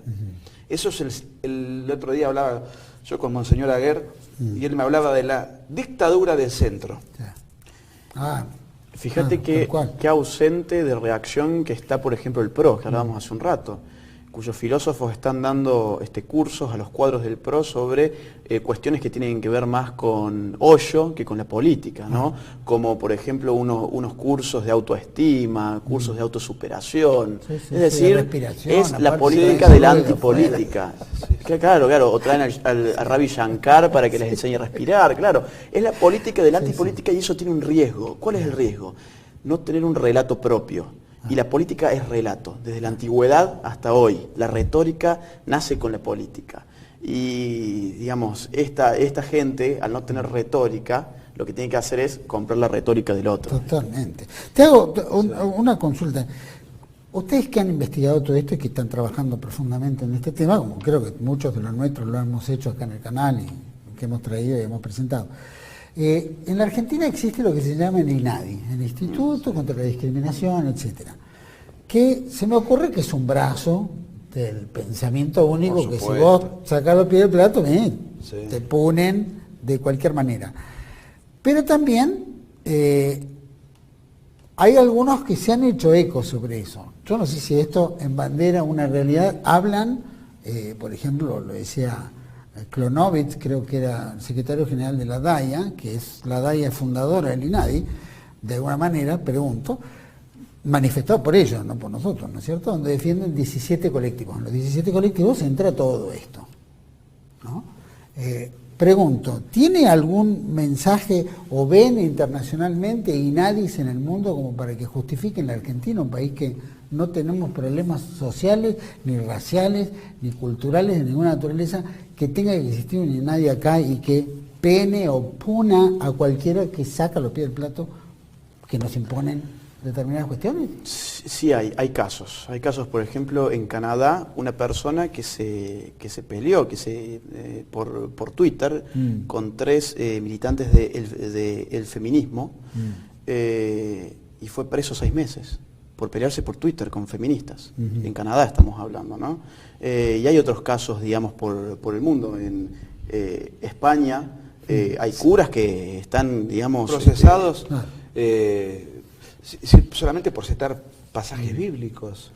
Eso es el otro día hablaba yo con Monseñor Aguer, y él me hablaba de la dictadura del centro. Fíjate que ausente de reacción que está, por ejemplo, el PRO, que hablábamos hace un rato, cuyos filósofos están dando cursos a los cuadros del PRO sobre cuestiones que tienen que ver más con Hoyo que con la política, ¿no? Como, por ejemplo, unos cursos de autoestima, cursos de autosuperación. Es decir, es la política de la antipolítica. Claro, o traen a Ravi Shankar para que les enseñe a respirar, claro. Es la política de la antipolítica y eso tiene un riesgo. ¿Cuál es el riesgo? No tener un relato propio. Y la política es relato, desde la antigüedad hasta hoy. La retórica nace con la política. Y, digamos, esta gente, al no tener retórica, lo que tiene que hacer es comprar la retórica del otro. Totalmente. Te hago una consulta. Ustedes que han investigado todo esto y que están trabajando profundamente en este tema, como creo que muchos de los nuestros lo hemos hecho acá en el canal y que hemos traído y hemos presentado, en la Argentina existe lo que se llama el INADI, el Instituto contra la Discriminación, etcétera, que se me ocurre que es un brazo del pensamiento único, que si vos sacás los pies del plato, te ponen de cualquier manera. Pero también hay algunos que se han hecho eco sobre eso. Yo no sé si esto embandera una realidad. Hablan, por ejemplo, lo decía Klonovitz, creo que era el secretario general de la DAIA, que es la DAIA fundadora del INADI, de alguna manera, pregunto, manifestado por ellos, no por nosotros, ¿no es cierto?, donde defienden 17 colectivos. En los 17 colectivos entra todo esto, ¿no? Pregunto, ¿tiene algún mensaje o ven internacionalmente INADIs en el mundo como para que justifiquen la Argentina, un país que no tenemos problemas sociales, ni raciales, ni culturales de ninguna naturaleza, que tenga que existir un INADI acá y que pene o puna a cualquiera que saca los pies del plato que nos imponen determinadas cuestiones? Sí hay casos. Hay casos, por ejemplo, en Canadá, una persona que se peleó por Twitter con 3 militantes del feminismo y fue preso 6 meses por pelearse por Twitter con feministas. En Canadá estamos hablando, ¿no? Y hay otros casos, digamos, por el mundo. En España hay curas que están, digamos... procesados solamente por citar pasajes bíblicos.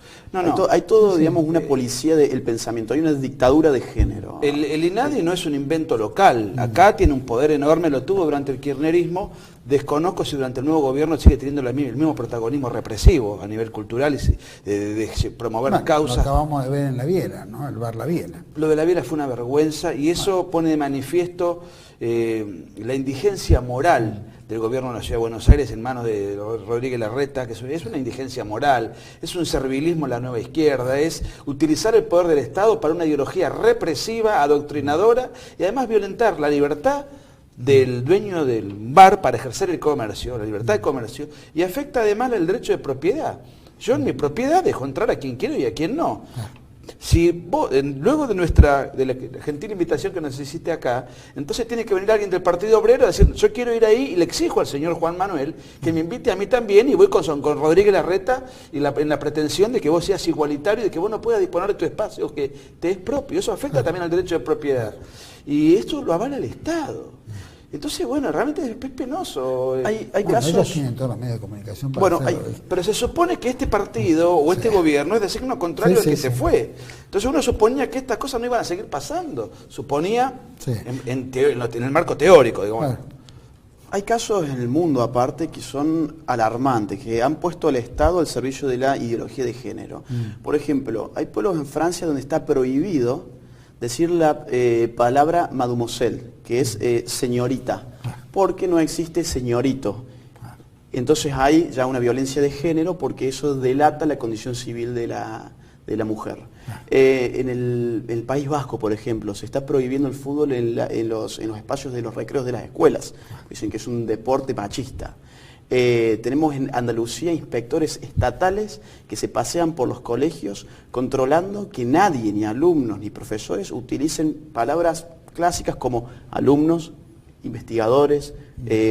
Hay todo, digamos, una policía del pensamiento, hay una dictadura de género. El INADI no es un invento local, acá tiene un poder enorme, lo tuvo durante el kirchnerismo, desconozco si durante el nuevo gobierno sigue teniendo el mismo protagonismo represivo a nivel cultural y de promover causas. Lo acabamos de ver en La Biela, ¿no? El bar La Biela. Lo de La Biela fue una vergüenza y eso pone de manifiesto la indigencia moral del gobierno de la Ciudad de Buenos Aires en manos de Rodríguez Larreta, que es una indigencia moral, es un servilismo en la nueva izquierda, es utilizar el poder del Estado para una ideología represiva, adoctrinadora y además violentar la libertad del dueño del bar para ejercer el comercio, la libertad de comercio, y afecta además el derecho de propiedad. Yo en mi propiedad dejo entrar a quien quiero y a quien no. Si vos, luego de la gentil invitación que nos hiciste acá, entonces tiene que venir alguien del Partido Obrero a decir, yo quiero ir ahí y le exijo al señor Juan Manuel que me invite a mí también y voy con Rodríguez Larreta en la pretensión de que vos seas igualitario y de que vos no puedas disponer de tu espacio que te es propio. Eso afecta también al derecho de propiedad. Y esto lo avala el Estado. Entonces, bueno, realmente es penoso. Hay casos... ellos tienen todos los medios de comunicación para hacerlo. Pero se supone que este partido o este gobierno es de signo contrario al que se fue. Entonces uno suponía que estas cosas no iban a seguir pasando. Suponía en el marco teórico, digamos. Claro. Hay casos en el mundo aparte que son alarmantes, que han puesto al Estado al servicio de la ideología de género. Por ejemplo, hay pueblos en Francia donde está prohibido decir la palabra mademoiselle, que es señorita, porque no existe señorito. Entonces hay ya una violencia de género porque eso delata la condición civil de la mujer. En el País Vasco, por ejemplo, se está prohibiendo el fútbol en los espacios de los recreos de las escuelas. Dicen que es un deporte machista. Tenemos en Andalucía inspectores estatales que se pasean por los colegios controlando que nadie, ni alumnos ni profesores, utilicen palabras clásicas como alumnos, investigadores,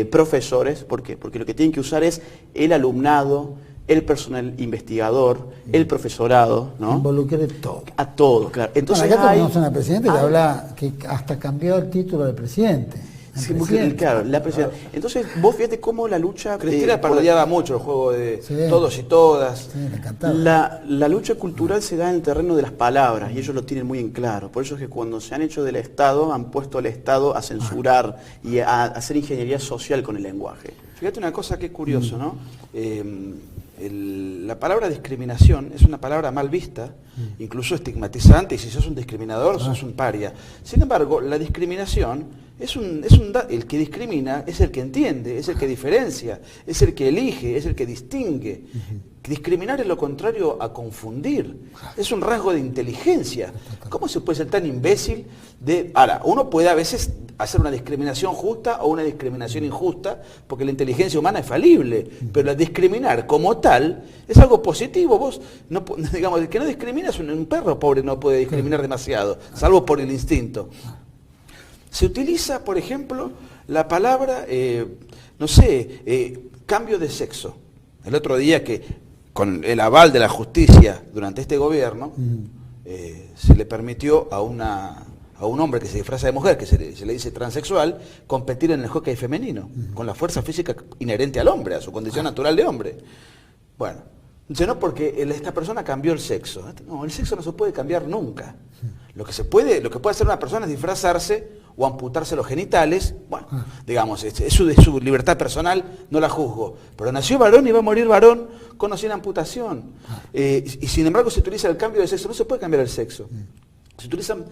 profesores. ¿Por qué? Porque lo que tienen que usar es el alumnado, el personal investigador, el profesorado, ¿no? Involucre todo. A todo, claro. Entonces acá tenemos una presidenta que habla, que hasta cambió el título del presidente. Sí, claro, la presión. Entonces, vos fíjate cómo la lucha... Cristina parodiaba mucho el juego de todos y todas. Sí, me encantaba. La lucha cultural se da en el terreno de las palabras y ellos lo tienen muy en claro. Por eso es que cuando se han hecho del Estado, han puesto al Estado a censurar y a hacer ingeniería social con el lenguaje. Fíjate una cosa que es curioso, ¿no? La palabra discriminación es una palabra mal vista, incluso estigmatizante, y si sos un discriminador, sos un paria. Sin embargo, la discriminación el que discrimina es el que entiende, es el que diferencia, es el que elige, es el que distingue. Discriminar es lo contrario a confundir, es un rasgo de inteligencia. ¿Cómo se puede ser tan imbécil Ahora, uno puede a veces hacer una discriminación justa o una discriminación injusta, porque la inteligencia humana es falible, pero la discriminar como tal es algo positivo. Vos, digamos, el que no discrimina es un perro pobre, no puede discriminar demasiado, salvo por el instinto. Se utiliza, por ejemplo, la palabra, cambio de sexo. El otro día que, con el aval de la justicia durante este gobierno, se le permitió a un hombre que se disfraza de mujer, que se le dice transexual, competir en el hockey femenino, con la fuerza física inherente al hombre, a su condición natural de hombre. Bueno, no porque esta persona cambió el sexo. No, el sexo no se puede cambiar nunca. Lo que puede hacer una persona es disfrazarse o amputarse los genitales. Bueno, digamos, es su libertad personal, no la juzgo. Pero nació varón y va a morir varón con o sin amputación. Y sin embargo se utiliza el cambio de sexo. No se puede cambiar el sexo. Se utilizan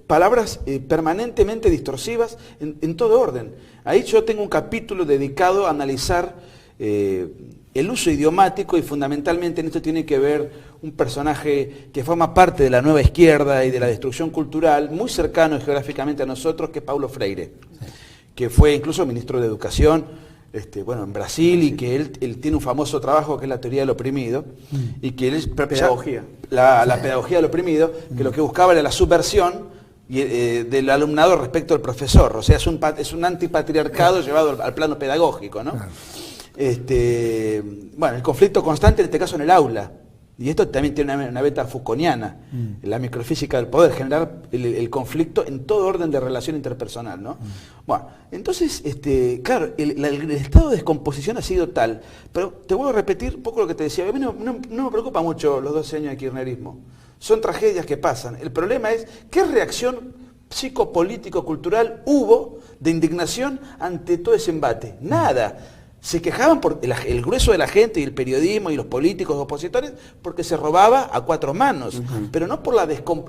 palabras permanentemente distorsivas en todo orden. Ahí yo tengo un capítulo dedicado a analizar el uso idiomático, y fundamentalmente en esto tiene que ver un personaje que forma parte de la nueva izquierda y de la destrucción cultural, muy cercano geográficamente a nosotros, que es Paulo Freire, que fue incluso ministro de Educación, bueno, en Brasil, y que él tiene un famoso trabajo que es la teoría del oprimido, y que él... Pedagogía. La pedagogía del oprimido, que lo que buscaba era la subversión del alumnado respecto al profesor. O sea, es un antipatriarcado llevado al plano pedagógico, ¿no? Claro. Bueno, el conflicto constante, en este caso en el aula. Y esto también tiene una beta foucaultiana, la microfísica del poder, generar el conflicto en todo orden de relación interpersonal, ¿no? Bueno, entonces, claro, el estado de descomposición ha sido tal, pero te vuelvo a repetir un poco lo que te decía, a mí no me preocupa mucho los 12 años de kirchnerismo, son tragedias que pasan, el problema es qué reacción psicopolítico-cultural hubo de indignación ante todo ese embate, nada. Se quejaban por el grueso de la gente y el periodismo y los políticos opositores porque se robaba a cuatro manos, pero no por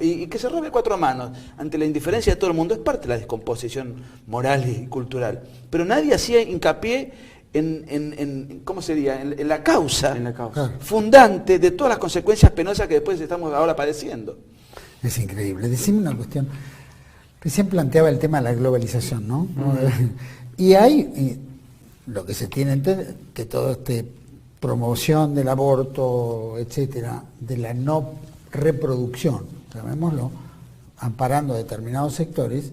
y que se robe a cuatro manos ante la indiferencia de todo el mundo es parte de la descomposición moral y cultural. Pero nadie hacía hincapié en ¿cómo sería? En la causa, fundante de todas las consecuencias penosas que después estamos ahora padeciendo. Es increíble. Decime una cuestión. Recién planteaba el tema de la globalización, ¿no? Y hay... lo que se tiene que toda esta promoción del aborto, etcétera, de la no reproducción, llamémoslo, amparando a determinados sectores,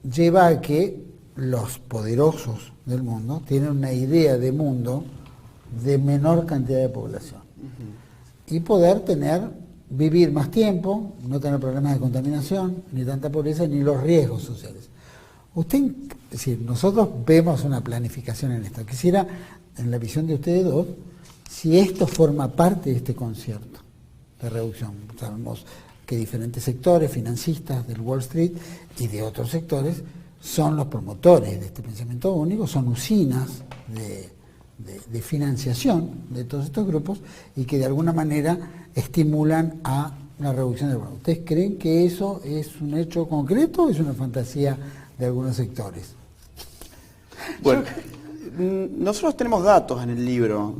lleva a que los poderosos del mundo tienen una idea de mundo de menor cantidad de población y poder vivir más tiempo, no tener problemas de contaminación, ni tanta pobreza, ni los riesgos sociales. Es decir, nosotros vemos una planificación en esto. Quisiera, en la visión de ustedes dos, si esto forma parte de este concierto de reducción. Sabemos que diferentes sectores, financistas del Wall Street y de otros sectores, son los promotores de este pensamiento único, son usinas de financiación de todos estos grupos y que de alguna manera estimulan a la reducción del aborto. ¿Ustedes creen que eso es un hecho concreto o es una fantasía de algunos sectores? Bueno, nosotros tenemos datos en el libro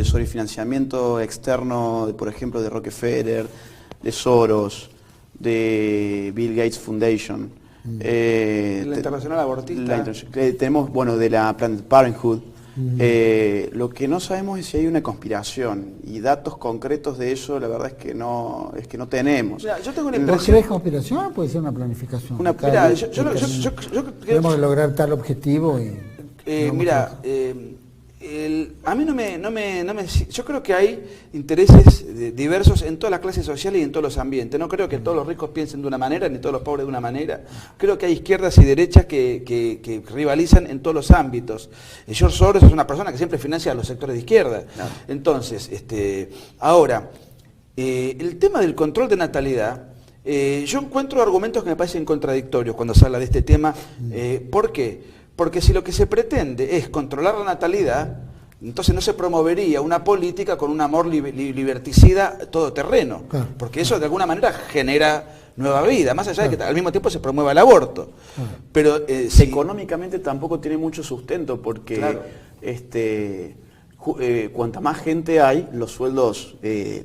sobre financiamiento externo, por ejemplo, de Rockefeller, de Soros, de Bill Gates Foundation. La Internacional Abortista. Tenemos, bueno, de la Planned Parenthood. Lo que no sabemos es si hay una conspiración y datos concretos de eso, la verdad es que no tenemos. Mira, yo tengo una ¿Vos crees conspiración o puede ser una planificación? Tenemos que lograr tal objetivo y... a mí yo creo que hay intereses diversos en todas las clases sociales y en todos los ambientes. No creo que todos los ricos piensen de una manera ni todos los pobres de una manera. Creo que hay izquierdas y derechas que rivalizan en todos los ámbitos. George Soros es una persona que siempre financia a los sectores de izquierda. No. Entonces, ahora, el tema del control de natalidad, yo encuentro argumentos que me parecen contradictorios cuando se habla de este tema. ¿Por qué? Porque si lo que se pretende es controlar la natalidad, entonces no se promovería una política con un amor liberticida todoterreno, claro, porque eso de alguna manera genera nueva vida, más allá de que al mismo tiempo se promueva el aborto. Pero económicamente tampoco tiene mucho sustento, porque cuanta más gente hay, los sueldos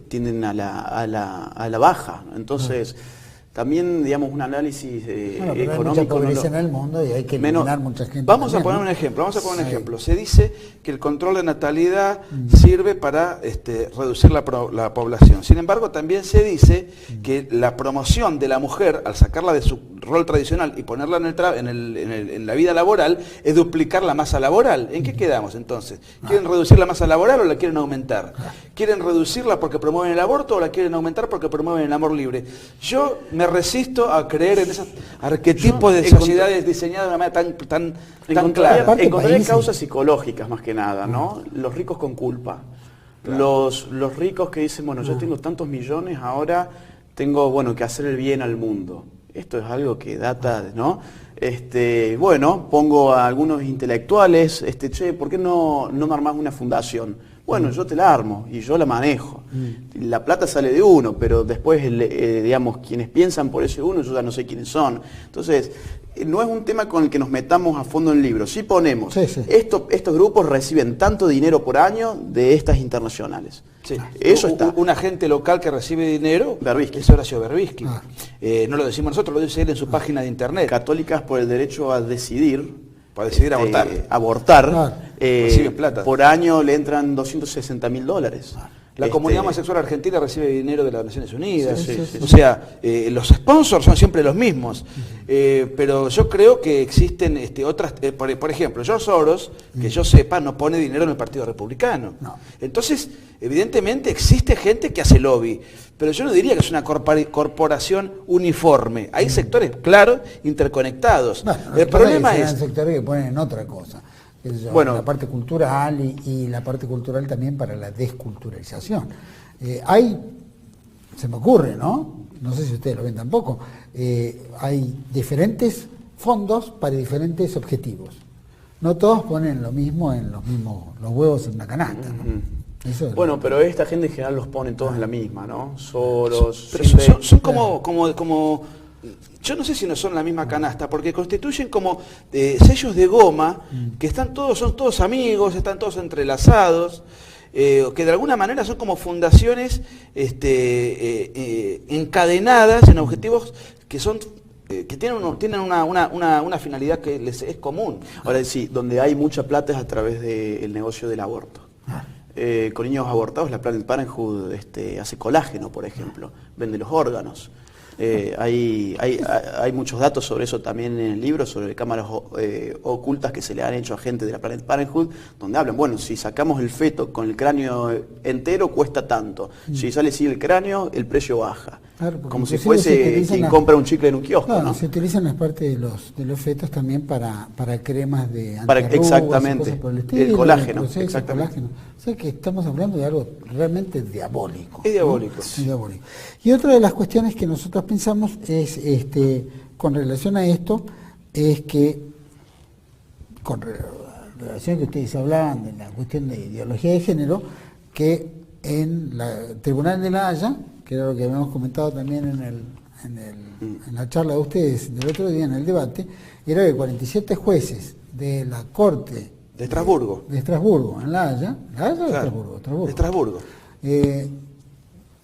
tienden a la baja. Entonces... También, digamos, un análisis económico. Hay mucha pobreza en el mundo y hay que eliminar mucha gente. Vamos a poner un ejemplo. Se dice que el control de natalidad sirve para reducir la población. Sin embargo, también se dice que la promoción de la mujer, al sacarla de su rol tradicional y ponerla en la vida laboral, es duplicar la masa laboral. ¿En qué quedamos entonces? ¿Quieren reducir la masa laboral o la quieren aumentar? ¿Quieren reducirla porque promueven el aborto o la quieren aumentar porque promueven el amor libre? Yo me resisto a creer en esos arquetipos de sociedades diseñadas de una manera tan clara. Encontré causas psicológicas más que nada, ¿no? Los ricos con culpa. Claro. Los ricos que dicen, bueno, yo tengo tantos millones, ahora tengo, bueno, que hacer el bien al mundo. Esto es algo que data, ¿no? Bueno, pongo a algunos intelectuales, che, ¿por qué no me armás una fundación? Bueno, yo te la armo y yo la manejo. La plata sale de uno, pero después, digamos, quienes piensan por ese uno, yo ya no sé quiénes son. Entonces, no es un tema con el que nos metamos a fondo en el libro. Sí ponemos, estos grupos reciben tanto dinero por año de estas internacionales. Sí. Eso está. Un agente local que recibe dinero es Horacio Berbisky. No lo decimos nosotros, lo dice él en su página de internet. Católicas por el derecho a decidir. para decidir abortar, Claro. Reciben plata. por año le entran $260.000. La comunidad homosexual argentina recibe dinero de las Naciones Unidas. Sí. O sea, los sponsors son siempre los mismos. Pero yo creo que existen otras... por ejemplo, George Soros, que yo sepa, no pone dinero en el Partido Republicano. No. Entonces, evidentemente existe gente que hace lobby. Pero yo no diría que es una corporación uniforme. Hay sectores, claro, interconectados. Bueno, el problema es... Hay sectores que ponen en otra cosa. Bueno, la parte cultural y la parte cultural también para la desculturalización. Se me ocurre, ¿no? No sé si ustedes lo ven tampoco, hay diferentes fondos para diferentes objetivos. No todos ponen lo mismo los huevos en una canasta, ¿no? Eso bueno, pero esta gente en general los ponen todos en la misma, ¿no? Soros... Pero son como yo no sé si no son la misma canasta, porque constituyen como sellos de goma, que son todos amigos, están todos entrelazados, que de alguna manera son como fundaciones encadenadas en objetivos que son que tienen una finalidad que les es común. Ahora sí, donde hay mucha plata es a través del negocio del aborto. Con niños abortados, la Planned Parenthood hace colágeno, por ejemplo, vende los órganos. Hay muchos datos sobre eso también en el libro, sobre cámaras ocultas que se le han hecho a gente de la Planned Parenthood, donde hablan, bueno, si sacamos el feto con el cráneo entero cuesta tanto, si sale sin el cráneo el precio baja. Claro, como si fuese quien compra un chicle en un kiosco, claro, ¿no? Se utilizan las partes de los fetos también para cremas de antiarrugas, exactamente, cosas por el estilo, el colágeno, proceso, exactamente. Colágeno. O sea que estamos hablando de algo realmente diabólico. Es diabólico. ¿No? Es diabólico. Y otra de las cuestiones que nosotros pensamos es, con relación a esto, es que, con relación a que ustedes hablaban de la cuestión de ideología de género, que en el Tribunal de la Haya, que era lo que habíamos comentado también en la charla de ustedes del otro día en el debate, era que 47 jueces de la Corte de Estrasburgo, en La Haya, claro, de Estrasburgo,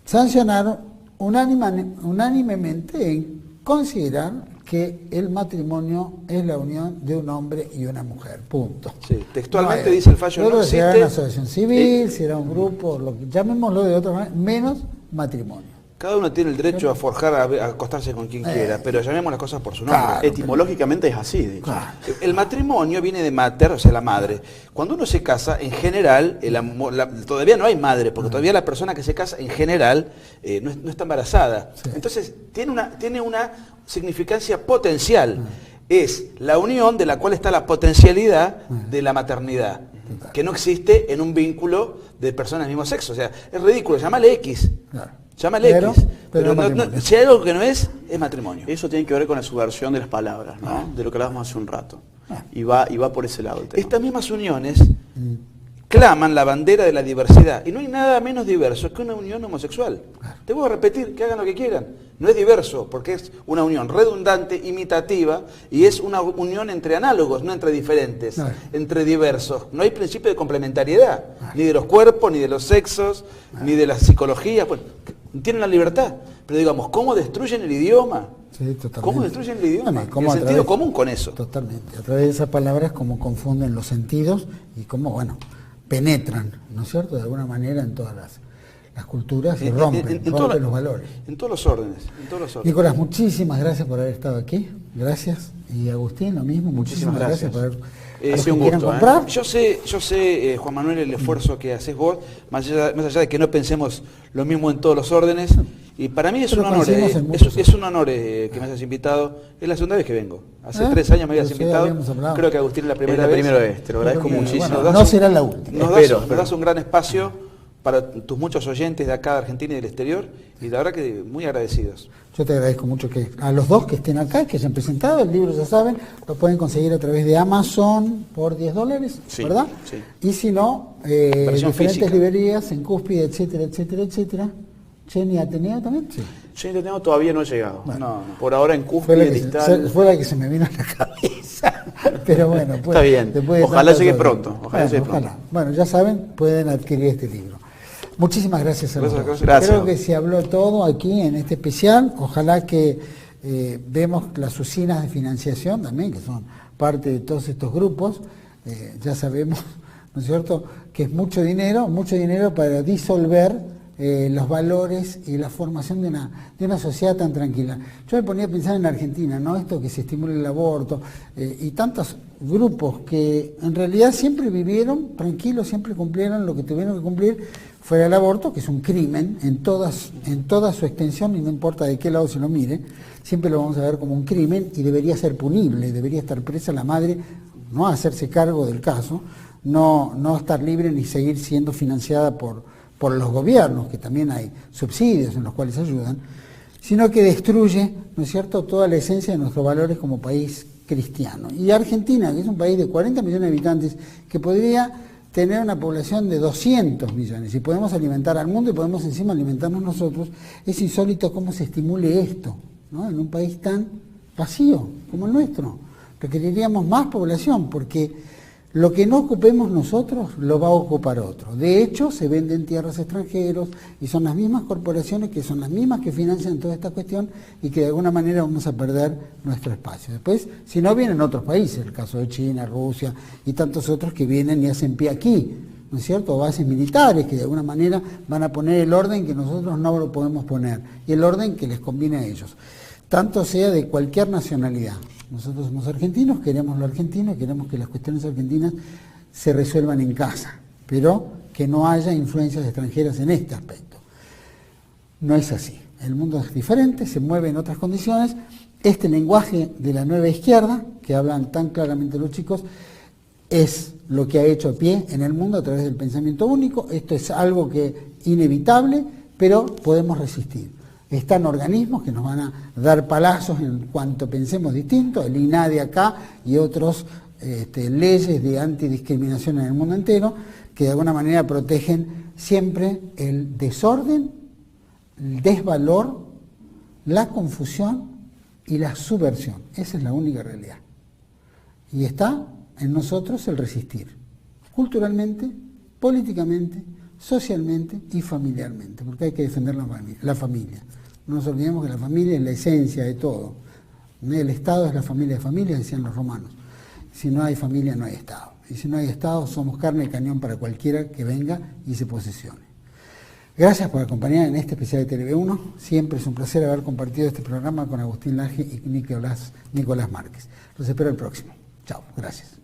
sancionaron unánimemente en considerar que el matrimonio es la unión de un hombre y una mujer, punto. Sí, textualmente dice el fallo, no si era existe... una asociación civil, si era un grupo, llamémoslo de otra manera, menos matrimonio. Cada uno tiene el derecho a forjar, a acostarse con quien quiera, pero llamemos las cosas por su nombre. Claro, etimológicamente es así, de hecho. Claro. El matrimonio viene de mater, o sea, la madre. Cuando uno se casa, en general, todavía no hay madre, porque todavía la persona que se casa, en general, no está embarazada. Sí. Entonces, tiene una significancia potencial. Es la unión de la cual está la potencialidad de la maternidad, que no existe en un vínculo de personas del mismo sexo. O sea, es ridículo, llámale X. Claro. Llámale X, pero si hay algo que no es matrimonio. Eso tiene que ver con la subversión de las palabras, ¿no? De lo que hablábamos hace un rato. Y va por ese lado el tema. Estas mismas uniones claman la bandera de la diversidad. Y no hay nada menos diverso que una unión homosexual. Te voy a repetir, que hagan lo que quieran. No es diverso, porque es una unión redundante, imitativa, y es una unión entre análogos, no entre diferentes, entre diversos. No hay principio de complementariedad, ni de los cuerpos, ni de los sexos, ni de la psicología. Bueno, tienen la libertad, pero digamos, ¿cómo destruyen el idioma? Sí, totalmente. ¿Cómo destruyen el idioma? ¿Cómo el sentido común con eso? Totalmente. A través de esas palabras, cómo confunden los sentidos y cómo, bueno, penetran, ¿no es cierto?, de alguna manera en todas las culturas y rompen los valores. En todos los órdenes. Nicolás, muchísimas gracias por haber estado aquí. Gracias. Y Agustín, lo mismo. Muchísimas gracias por haber... Es un gusto, comprar. Yo sé, Juan Manuel, el esfuerzo que haces vos, más allá de que no pensemos lo mismo en todos los órdenes, y para mí es un honor, es un honor que me hayas invitado. Es la segunda vez que vengo. Hace 3 años me habías invitado. Creo que Agustín es la primera vez. Te lo agradezco muchísimo. Bueno, no será la última. Nos das un gran espacio para tus muchos oyentes de acá de Argentina y del exterior, y la verdad que muy agradecidos. Yo te agradezco mucho que a los dos que estén acá, que hayan presentado el libro, ya saben, lo pueden conseguir a través de Amazon por $10, ¿verdad? Sí. Y si no, diferentes física. Librerías, en Cúspide, etcétera. ¿Cheni Ateneo también? Sí. Cheni Ateneo todavía no ha llegado. Bueno, no. Por ahora en Cúspide, Distal. Fue la que se me vino a la cabeza. Pero bueno, pues, está bien. Ojalá llegue pronto. Ojalá. Bueno, ya saben, pueden adquirir este libro. Muchísimas gracias a los dos. Gracias. Creo que se habló todo aquí en este especial. Ojalá que vemos las usinas de financiación también, que son parte de todos estos grupos, ya sabemos, ¿no es cierto?, que es mucho dinero para disolver los valores y la formación de una sociedad tan tranquila. Yo me ponía a pensar en Argentina, ¿no? Esto que se estimula el aborto y tantos grupos que en realidad siempre vivieron tranquilos, siempre cumplieron lo que tuvieron que cumplir, fuera el aborto, que es un crimen en toda su extensión y no importa de qué lado se lo mire, siempre lo vamos a ver como un crimen y debería ser punible, debería estar presa la madre, no hacerse cargo del caso, no estar libre ni seguir siendo financiada por los gobiernos, que también hay subsidios en los cuales ayudan, sino que destruye, ¿no es cierto?, toda la esencia de nuestros valores como país cristiano. Y Argentina, que es un país de 40 millones de habitantes, que podría tener una población de 200 millones, y podemos alimentar al mundo y podemos encima alimentarnos nosotros, es insólito cómo se estimule esto, ¿no?, en un país tan vacío como el nuestro. Requeriríamos más población, porque lo que no ocupemos nosotros lo va a ocupar otro. De hecho, se venden tierras extranjeros y son las mismas corporaciones que son las mismas que financian toda esta cuestión y que de alguna manera vamos a perder nuestro espacio. Después, si no, vienen otros países, el caso de China, Rusia y tantos otros que vienen y hacen pie aquí, ¿no es cierto? O bases militares que de alguna manera van a poner el orden que nosotros no lo podemos poner y el orden que les conviene a ellos, tanto sea de cualquier nacionalidad. Nosotros somos argentinos, queremos lo argentino, queremos que las cuestiones argentinas se resuelvan en casa, pero que no haya influencias extranjeras en este aspecto. No es así. El mundo es diferente, se mueve en otras condiciones. Este lenguaje de la nueva izquierda, que hablan tan claramente los chicos, es lo que ha hecho pie en el mundo a través del pensamiento único. Esto es algo que inevitable, pero podemos resistir. Están organismos que nos van a dar palazos en cuanto pensemos distinto, el INADI acá y otras leyes de antidiscriminación en el mundo entero, que de alguna manera protegen siempre el desorden, el desvalor, la confusión y la subversión. Esa es la única realidad. Y está en nosotros el resistir, culturalmente, políticamente, socialmente y familiarmente, porque hay que defender la familia. No nos olvidemos que la familia es la esencia de todo. El Estado es la familia de familias, decían los romanos. Si no hay familia, no hay Estado. Y si no hay Estado, somos carne y cañón para cualquiera que venga y se posesione. Gracias por acompañar en este especial de TV1. Siempre es un placer haber compartido este programa con Agustín Laje y Nicolás Márquez. Los espero el próximo. Chao, gracias.